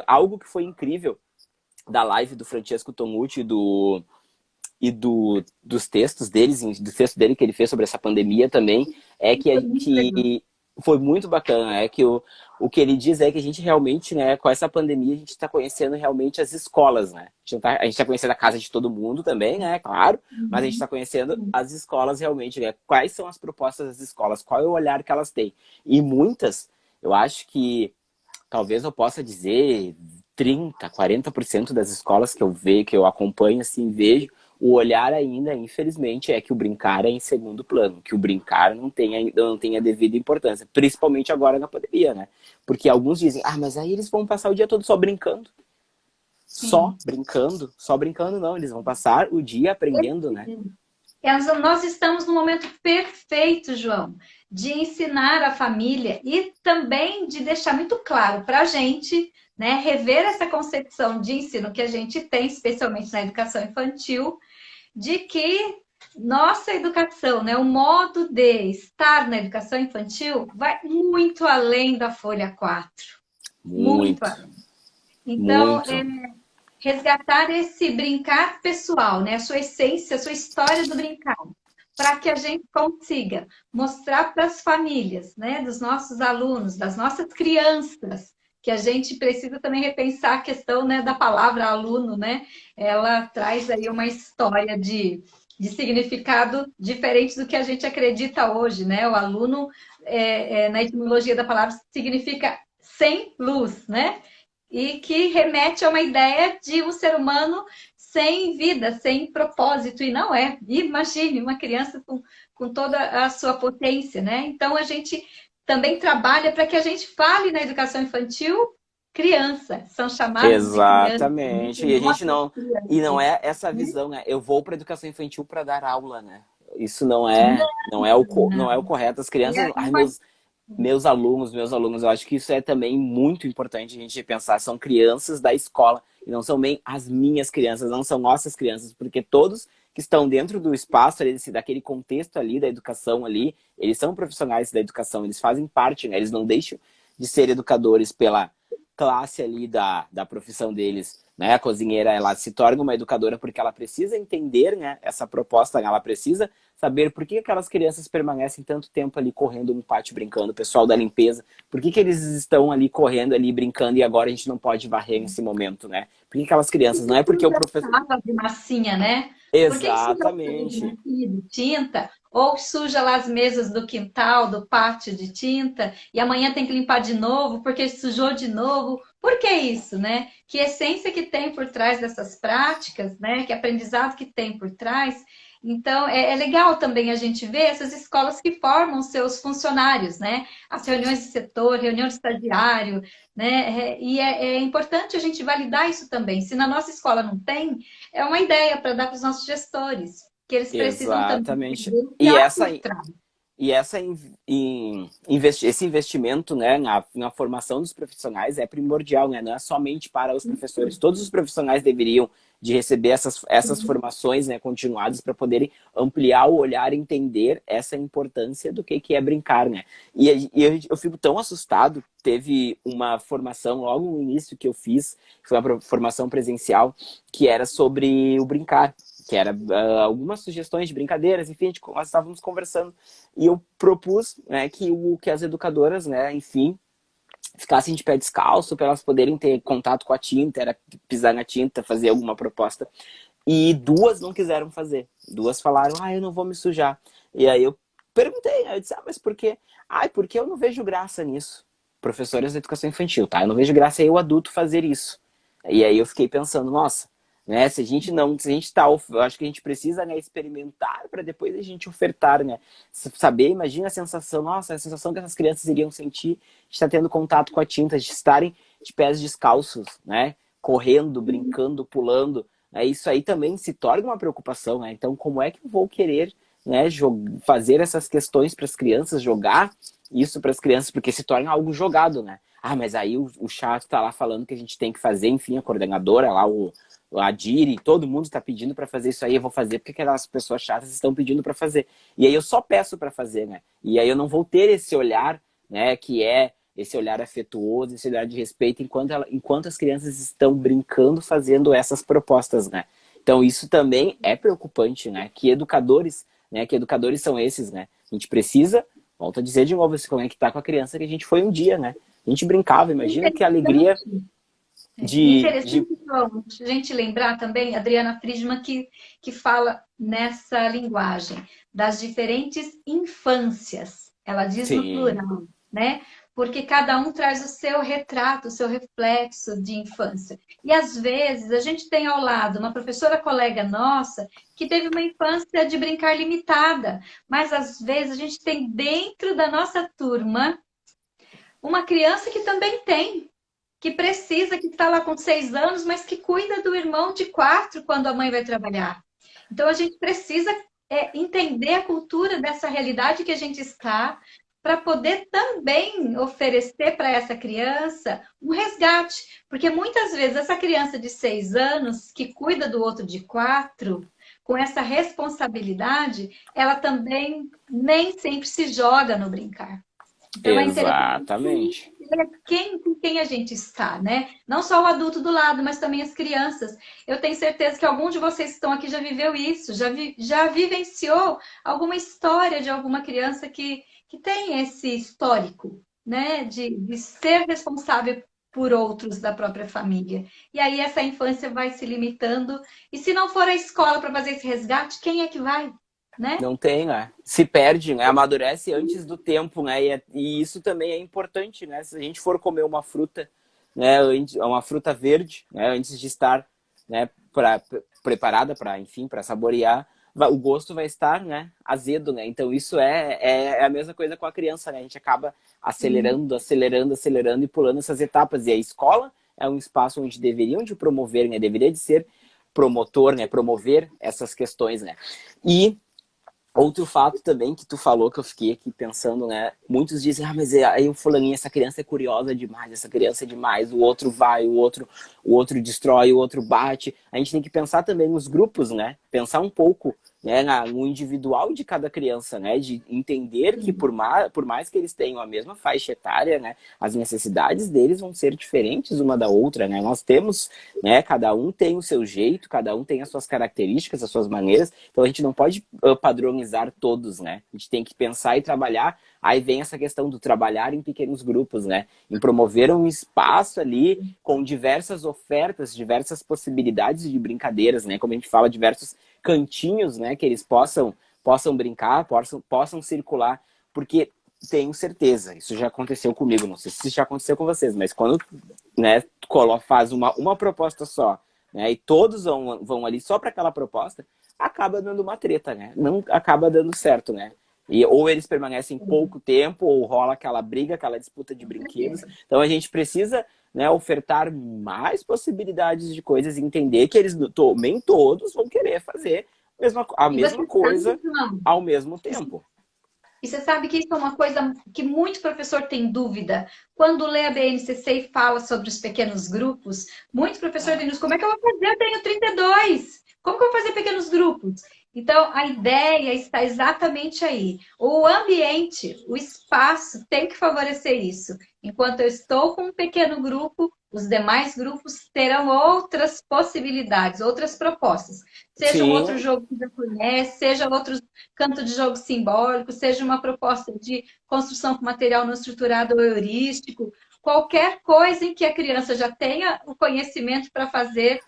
Algo que foi incrível da live do Francesco Tonucci dos textos do texto dele que ele fez sobre essa pandemia também, é que foi muito bacana, é que o que ele diz é que a gente realmente, né, com essa pandemia, a gente está conhecendo realmente as escolas, né? A gente tá conhecendo a casa de todo mundo também, né, claro, mas a gente está conhecendo as escolas realmente, né? Quais são as propostas das escolas, qual é o olhar que elas têm. E muitas, eu acho que, talvez eu possa dizer, 30, 40% das escolas que eu acompanho, assim, vejo, o olhar ainda, infelizmente, é que o brincar é em segundo plano, que o brincar não tem a devida importância, principalmente agora na pandemia, né? Porque alguns dizem, mas aí eles vão passar o dia todo só brincando. Sim. Só brincando não, eles vão passar o dia aprendendo, né? Nós estamos no momento perfeito, João, de ensinar a família e também de deixar muito claro para a gente, né, rever essa concepção de ensino que a gente tem, especialmente na educação infantil, de que nossa educação, né, o modo de estar na educação infantil vai muito além da folha 4, muito Muito, além. Então, muito. resgatar esse brincar pessoal, né, a sua essência, a sua história do brincar, para que a gente consiga mostrar para as famílias, né, dos nossos alunos, das nossas crianças, que a gente precisa também repensar a questão, né, da palavra aluno, né? Ela traz aí uma história de significado diferente do que a gente acredita hoje, né? O aluno, na etimologia da palavra, significa sem luz, né? E que remete a uma ideia de um ser humano sem vida, sem propósito, e não é. Imagine uma criança com toda a sua potência, né? Então a gente também trabalha para que a gente fale na educação infantil criança, são chamados de criança, né? Exatamente. E a gente Nossas não. E não crianças. é essa visão, né? Eu vou para educação infantil para dar aula, né? Isso não é o correto. As crianças, ai, meus alunos, eu acho que isso é também muito importante a gente pensar. São crianças da escola e não são bem as minhas crianças, não são nossas crianças, porque todos que estão dentro do espaço, daquele contexto ali da educação ali, eles são profissionais da educação, eles fazem parte, né? Eles não deixam de ser educadores pela classe ali da profissão deles, né? A cozinheira, ela se torna uma educadora porque ela precisa entender, né, essa proposta, né? Ela precisa saber por que aquelas crianças permanecem tanto tempo ali correndo no pátio brincando, o pessoal da limpeza, por que eles estão ali correndo ali brincando e agora a gente não pode varrer nesse momento, né? Por que aquelas crianças, não é porque o Suja professor... a de massinha, né? Por que suja a sala de Exatamente. massinha de tinta? Ou suja lá as mesas do quintal, do pátio de tinta, e amanhã tem que limpar de novo, porque sujou de novo. Por que isso, né? Que essência que tem por trás dessas práticas, né? Que aprendizado que tem por trás. Então, é legal também a gente ver essas escolas que formam seus funcionários, né? As reuniões de setor, reunião de estagiário, né? E é importante a gente validar isso também. Se na nossa escola não tem, é uma ideia para dar para os nossos gestores, que eles precisam também Exatamente. entender o que E há essa por trás. esse investimento, né, na formação dos profissionais é primordial, né? Não é somente para os professores. Todos os profissionais deveriam de receber essas formações, né, continuadas para poderem ampliar o olhar e entender essa importância do que é brincar, né? E eu fico tão assustado. Teve uma formação logo no início que eu fiz, que foi uma formação presencial, que era sobre o brincar, que era algumas sugestões de brincadeiras, enfim, nós estávamos conversando e eu propus, né, que as educadoras, né, enfim, ficassem de pé descalço para elas poderem ter contato com a tinta, era pisar na tinta, fazer alguma proposta. E duas não quiseram fazer. Duas falaram, eu não vou me sujar. E aí eu perguntei, eu disse, mas por quê? Porque eu não vejo graça nisso. Professoras de educação infantil, tá? Eu não vejo graça eu adulto fazer isso. E aí eu fiquei pensando, nossa, né? Se a gente tá, eu acho que a gente precisa, né, experimentar para depois a gente ofertar, né? Saber, imagina a sensação, nossa, a sensação que essas crianças iriam sentir de estar tendo contato com a tinta, de estarem de pés descalços, né? Correndo, brincando, pulando. Isso aí também se torna uma preocupação, né? Então, como é que eu vou querer, né, fazer essas questões para as crianças, jogar isso para as crianças, porque se torna algo jogado, né? Mas aí o chato tá lá falando que a gente tem que fazer, enfim, a coordenadora lá, a Diri, todo mundo está pedindo para fazer isso aí, eu vou fazer porque aquelas pessoas chatas estão pedindo para fazer. E aí eu só peço para fazer, né? E aí eu não vou ter esse olhar, né, que é esse olhar afetuoso, esse olhar de respeito, enquanto as crianças estão brincando, fazendo essas propostas, né? Então isso também é preocupante, né? Que educadores são esses, né? A gente precisa, volto a dizer de novo, se conectar com a criança que a gente foi um dia, né? A gente brincava, imagina que alegria Interessante. de... Interessante, João, a gente lembrar também, Adriana Friedman, que fala nessa linguagem das diferentes infâncias. Ela diz no Sim, plural, né? Porque cada um traz o seu retrato, o seu reflexo de infância. E às vezes a gente tem ao lado uma professora colega nossa que teve uma infância de brincar limitada, mas às vezes a gente tem dentro da nossa turma uma criança que também tem que precisa, que está lá com 6 anos, mas que cuida do irmão de 4 quando a mãe vai trabalhar. Então a gente precisa entender a cultura dessa realidade que a gente está, para poder também oferecer para essa criança um resgate. Porque muitas vezes essa criança de 6 anos, que cuida do outro de 4, com essa responsabilidade, ela também nem sempre se joga no brincar. Então é interessante Exatamente. ver com quem a gente está, né? Não só o adulto do lado, mas também as crianças. Eu tenho certeza que algum de vocês que estão aqui já viveu isso, já vivenciou alguma história de alguma criança que tem esse histórico, né? De ser responsável por outros da própria família. E aí essa infância vai se limitando. E se não for a escola para fazer esse resgate, quem é que vai? Né? Não tem, né? Se perde, né? Amadurece antes do tempo, né? E isso também é importante, né? Se a gente for comer uma fruta, né? Uma fruta verde, né? Antes de estar, né? Preparada para, enfim, para saborear, o gosto vai estar, né? Azedo, né? Então isso é a mesma coisa com a criança, né? A gente acaba acelerando, acelerando, acelerando e pulando essas etapas. E a escola é um espaço onde deveriam de promover, né? Deveria de ser promotor, né? Promover essas questões, né? E outro fato também que tu falou, que eu fiquei aqui pensando, né? Muitos dizem, mas aí o fulaninho, essa criança é curiosa demais, essa criança é demais, o outro vai, o outro destrói, o outro bate. A gente tem que pensar também nos grupos, né? Pensar um pouco, né, no individual de cada criança, né? De entender que por mais que eles tenham a mesma faixa etária, né? As necessidades deles vão ser diferentes uma da outra, né? Nós temos, né? Cada um tem o seu jeito, cada um tem as suas características, as suas maneiras. Então a gente não pode padronizar todos, né? A gente tem que pensar e trabalhar. Aí vem essa questão do trabalhar em pequenos grupos, né? Em promover um espaço ali com diversas ofertas, diversas possibilidades de brincadeiras, né? Como a gente fala, diversos cantinhos, né? Que eles possam brincar, possam circular. Porque tenho certeza, isso já aconteceu comigo, não sei se já aconteceu com vocês, mas quando, né, faz uma proposta só, né? E todos vão ali só para aquela proposta, acaba dando uma treta, né? Não acaba dando certo, né? E ou eles permanecem pouco tempo, ou rola aquela briga, aquela disputa de brinquedos. Então a gente precisa, né, ofertar mais possibilidades de coisas e entender que eles nem todos vão querer fazer a E mesma você sabe, coisa João, ao mesmo tempo. e você sabe que isso é uma coisa que muito professor tem dúvida. Quando lê a BNCC e fala sobre os pequenos grupos, muitos professores dizem, como é que eu vou fazer? Eu tenho 32. Como que eu vou fazer pequenos grupos? Então, a ideia está exatamente aí. O ambiente, o espaço tem que favorecer isso. Enquanto eu estou com um pequeno grupo, os demais grupos terão outras possibilidades, outras propostas. Seja um outro Sim, jogo que já conhece, seja outro canto de jogo simbólico, seja uma proposta de construção com material não estruturado ou heurístico, qualquer coisa em que a criança já tenha o conhecimento para fazer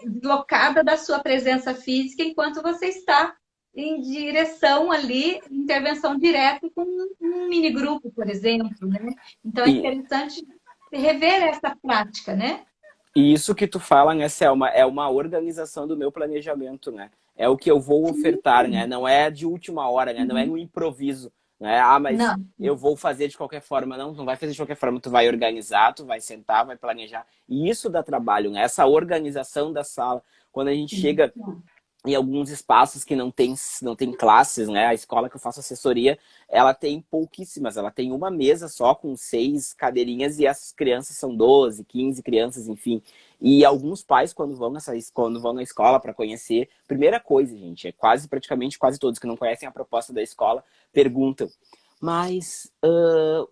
deslocada da sua presença física enquanto você está em direção ali, intervenção direta com um mini grupo, por exemplo, né? Então é e, interessante rever essa prática, né? e isso que tu fala, né, Selma, é uma organização do meu planejamento, né? É o que eu vou ofertar, né? Não é de última hora, né? Não é no improviso, né? Ah, mas Não. eu vou fazer de qualquer forma. Não, não vai fazer de qualquer forma. Tu vai organizar, tu vai sentar, vai planejar. E isso dá trabalho, né? Essa organização da sala. Quando a gente chega em alguns espaços que não tem classes, né? A escola que eu faço assessoria, ela tem pouquíssimas. Ela tem uma mesa só com 6 cadeirinhas e as crianças são 12, 15 crianças, enfim. E alguns pais, quando vão na escola para conhecer, primeira coisa, gente, praticamente quase todos que não conhecem a proposta da escola, perguntam: mas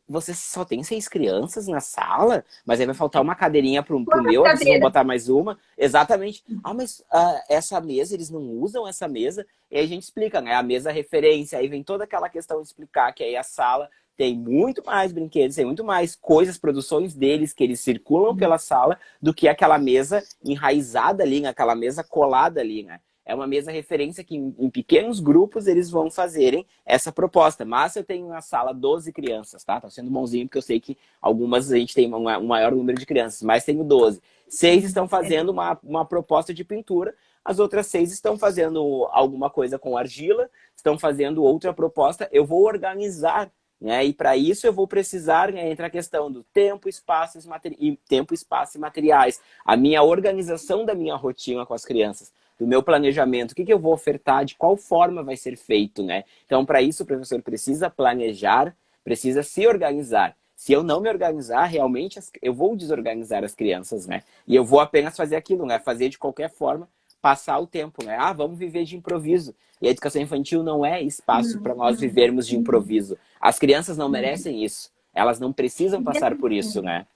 você só tem 6 crianças na sala? Mas aí vai faltar uma cadeirinha pro Quantas meu, aí vocês vão cadeiras? botar mais uma? Exatamente. Ah, mas essa mesa, eles não usam essa mesa? E aí a gente explica, né? A mesa referência, aí vem toda aquela questão de explicar que aí a sala tem muito mais brinquedos, tem muito mais coisas, produções deles que eles circulam pela sala do que aquela mesa enraizada ali, né? Aquela mesa colada ali, né? É uma mesa referência que em pequenos grupos eles vão fazerem essa proposta. Mas eu tenho na sala 12 crianças, tá? Tá sendo bonzinho porque eu sei que algumas a gente tem um maior número de crianças, mas tenho 12. 6 estão fazendo uma proposta de pintura, as outras 6 estão fazendo alguma coisa com argila, estão fazendo outra proposta. Eu vou organizar, né? E para isso eu vou precisar, né, entre a questão do tempo, espaço e materiais. A minha organização da minha rotina com as crianças, do meu planejamento, o que eu vou ofertar, de qual forma vai ser feito, né? Então, para isso, o professor precisa planejar, precisa se organizar. Se eu não me organizar, realmente eu vou desorganizar as crianças, né? E eu vou apenas fazer aquilo, né? Fazer de qualquer forma passar o tempo, né? Ah, vamos viver de improviso. E a educação infantil não é espaço para nós vivermos de improviso. As crianças não merecem isso. Elas não precisam passar por isso, né?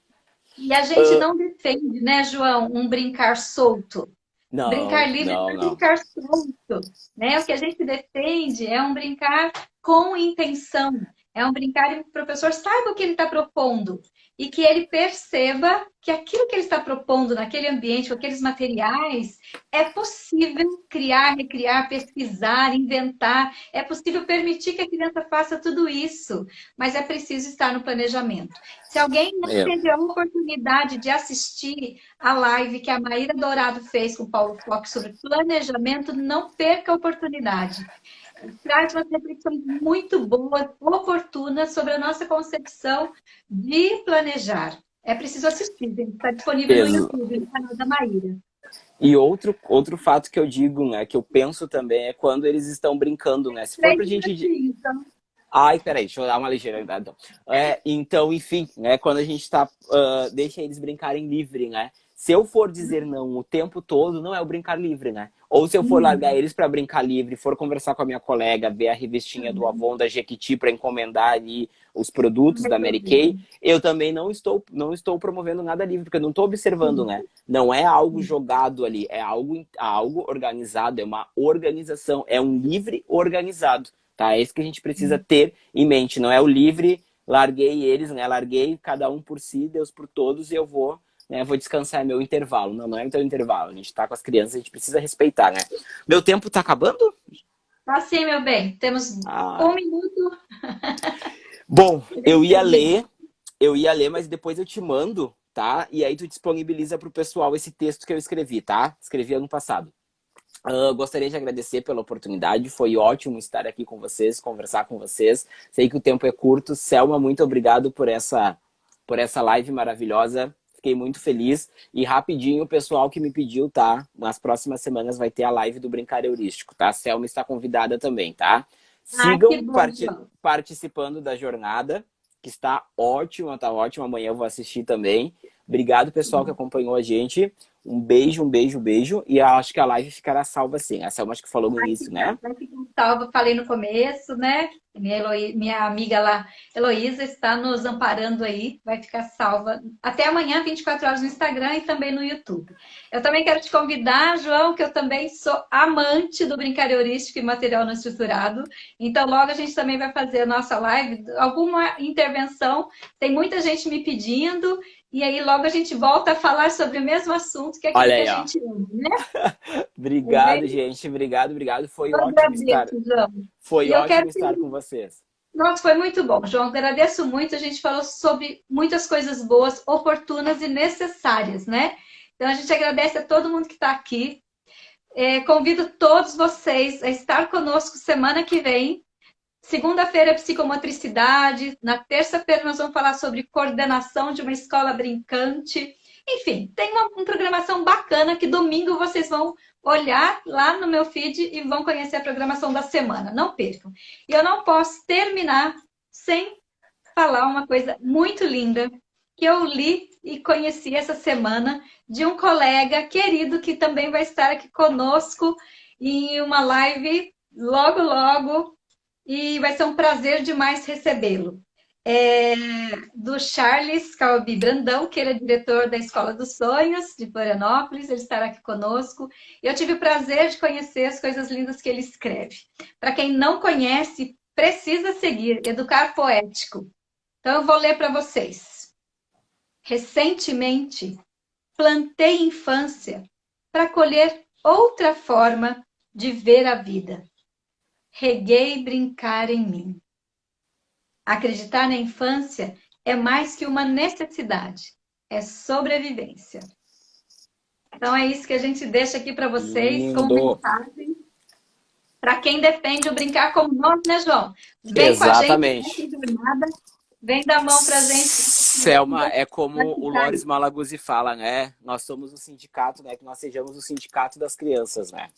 E a gente não defende, né, João, um brincar solto. Brincar Não, livre não, não é não. brincar solto, né? O que a gente defende é um brincar com intenção, é um brincar em que o professor saiba o que ele está propondo e que ele perceba que aquilo que ele está propondo naquele ambiente, com aqueles materiais, é possível criar, recriar, pesquisar, inventar, é possível permitir que a criança faça tudo isso, mas é preciso estar no planejamento. Se alguém não É. teve a oportunidade de assistir a live que a Maíra Dourado fez com o Paulo Fox sobre planejamento, não perca a oportunidade. Traz umas reflexões muito boas, oportunas sobre a nossa concepção de planejar. É preciso assistir, gente. Está disponível no Ex- YouTube, no canal da Maíra. E outro fato que eu digo, né, que eu penso também é quando eles estão brincando, né? Se for Três pra gente. minutinhos, então. Ai, peraí, deixa eu dar uma ligeira. Então, então enfim, né, quando a gente tá. Deixa eles brincarem livre, né? Se eu for dizer não o tempo todo, não é o brincar livre, né? Ou se eu for largar eles para brincar livre, for conversar com a minha colega, ver a revistinha do Avon da Jequiti para encomendar ali os produtos da Mary Kay, eu também não estou promovendo nada livre, porque eu não estou observando, né? Não é algo jogado ali, é algo organizado, é uma organização, é um livre organizado, tá? É isso que a gente precisa ter em mente, não é o livre, larguei eles, né? Larguei cada um por si, Deus por todos, e eu vou, né? Vou descansar, é meu intervalo. Não é meu intervalo. A gente tá com as crianças, a gente precisa respeitar, né? Meu tempo tá acabando? Tá sim, meu bem. Temos Ah. 1 minuto. Bom, eu ia ler, mas depois eu te mando, tá? E aí tu disponibiliza pro pessoal esse texto que eu escrevi, tá? Escrevi ano passado. Gostaria de agradecer pela oportunidade, foi ótimo estar aqui com vocês, conversar com vocês. Sei que o tempo é curto. Selma, muito obrigado por essa live maravilhosa. Fiquei muito feliz. E rapidinho, o pessoal que me pediu, tá? Nas próximas semanas vai ter a live do Brincar Heurístico, tá? A Selma está convidada também, tá? Ah, que Sigam bom, João. participando da jornada, que está ótima, tá ótima. Amanhã eu vou assistir também. Obrigado, pessoal, que acompanhou a gente. Um beijo, um beijo, um beijo. E acho que a live ficará salva sim. A Selma acho que falou no início, né? Vai ficar salva, falei no começo, né? Minha amiga lá, Heloísa, está nos amparando aí, vai ficar salva até amanhã, 24 horas no Instagram e também no YouTube. Eu também quero te convidar, João, que eu também sou amante do brincar heurístico e material não estruturado. Então, logo a gente também vai fazer a nossa live, alguma intervenção. Tem muita gente me pedindo, e aí logo a gente volta a falar sobre o mesmo assunto, que é aquilo Olha que a aí, ó. gente ama, né? Obrigado, gente. Obrigado, obrigado. Foi Eu ótimo estar. agradeço, João. Foi E eu ótimo quero. estar com vocês. Nossa, foi muito bom, João. Agradeço muito. A gente falou sobre muitas coisas boas, oportunas e necessárias, né? Então a gente agradece a todo mundo que está aqui. Convido todos vocês a estar conosco semana que vem. Segunda-feira é psicomotricidade. Na terça-feira nós vamos falar sobre coordenação de uma escola brincante. Enfim, tem uma programação bacana que domingo vocês vão olhar lá no meu feed e vão conhecer a programação da semana. Não percam. E eu não posso terminar sem falar uma coisa muito linda que eu li e conheci essa semana de um colega querido que também vai estar aqui conosco em uma live logo, logo. E vai ser um prazer demais recebê-lo. Do Charles Calbi Brandão, que ele é diretor da Escola dos Sonhos, de Florianópolis, ele estará aqui conosco. E eu tive o prazer de conhecer as coisas lindas que ele escreve. Para quem não conhece, precisa seguir Educar Poético. Então eu vou ler para vocês. Recentemente, plantei infância para colher outra forma de ver a vida. Reguei brincar em mim. Acreditar na infância é mais que uma necessidade, é sobrevivência. Então é isso que a gente deixa aqui para vocês como Lindo. mensagem para quem defende o brincar como nós, né, João? Vem com a gente nessa Exatamente. jornada, vem dar a mão para a gente. Selma, é como o Loris Malaguzzi fala, né? Nós somos o sindicato, né? Que nós sejamos o sindicato das crianças, né?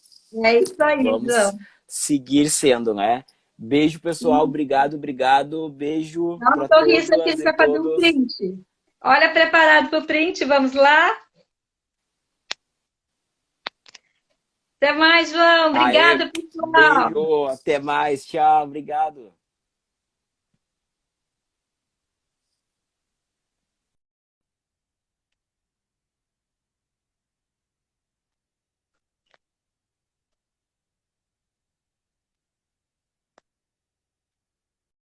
É isso aí, Vamos João. seguir sendo, né? Beijo, pessoal. Obrigado, obrigado. Beijo Dá para um sorriso aqui, todas ele e vai fazer um todos. print. Olha, preparado para o print, vamos lá? Até mais, João. Aê, Obrigada, pessoal. beijo, até mais, tchau, obrigado.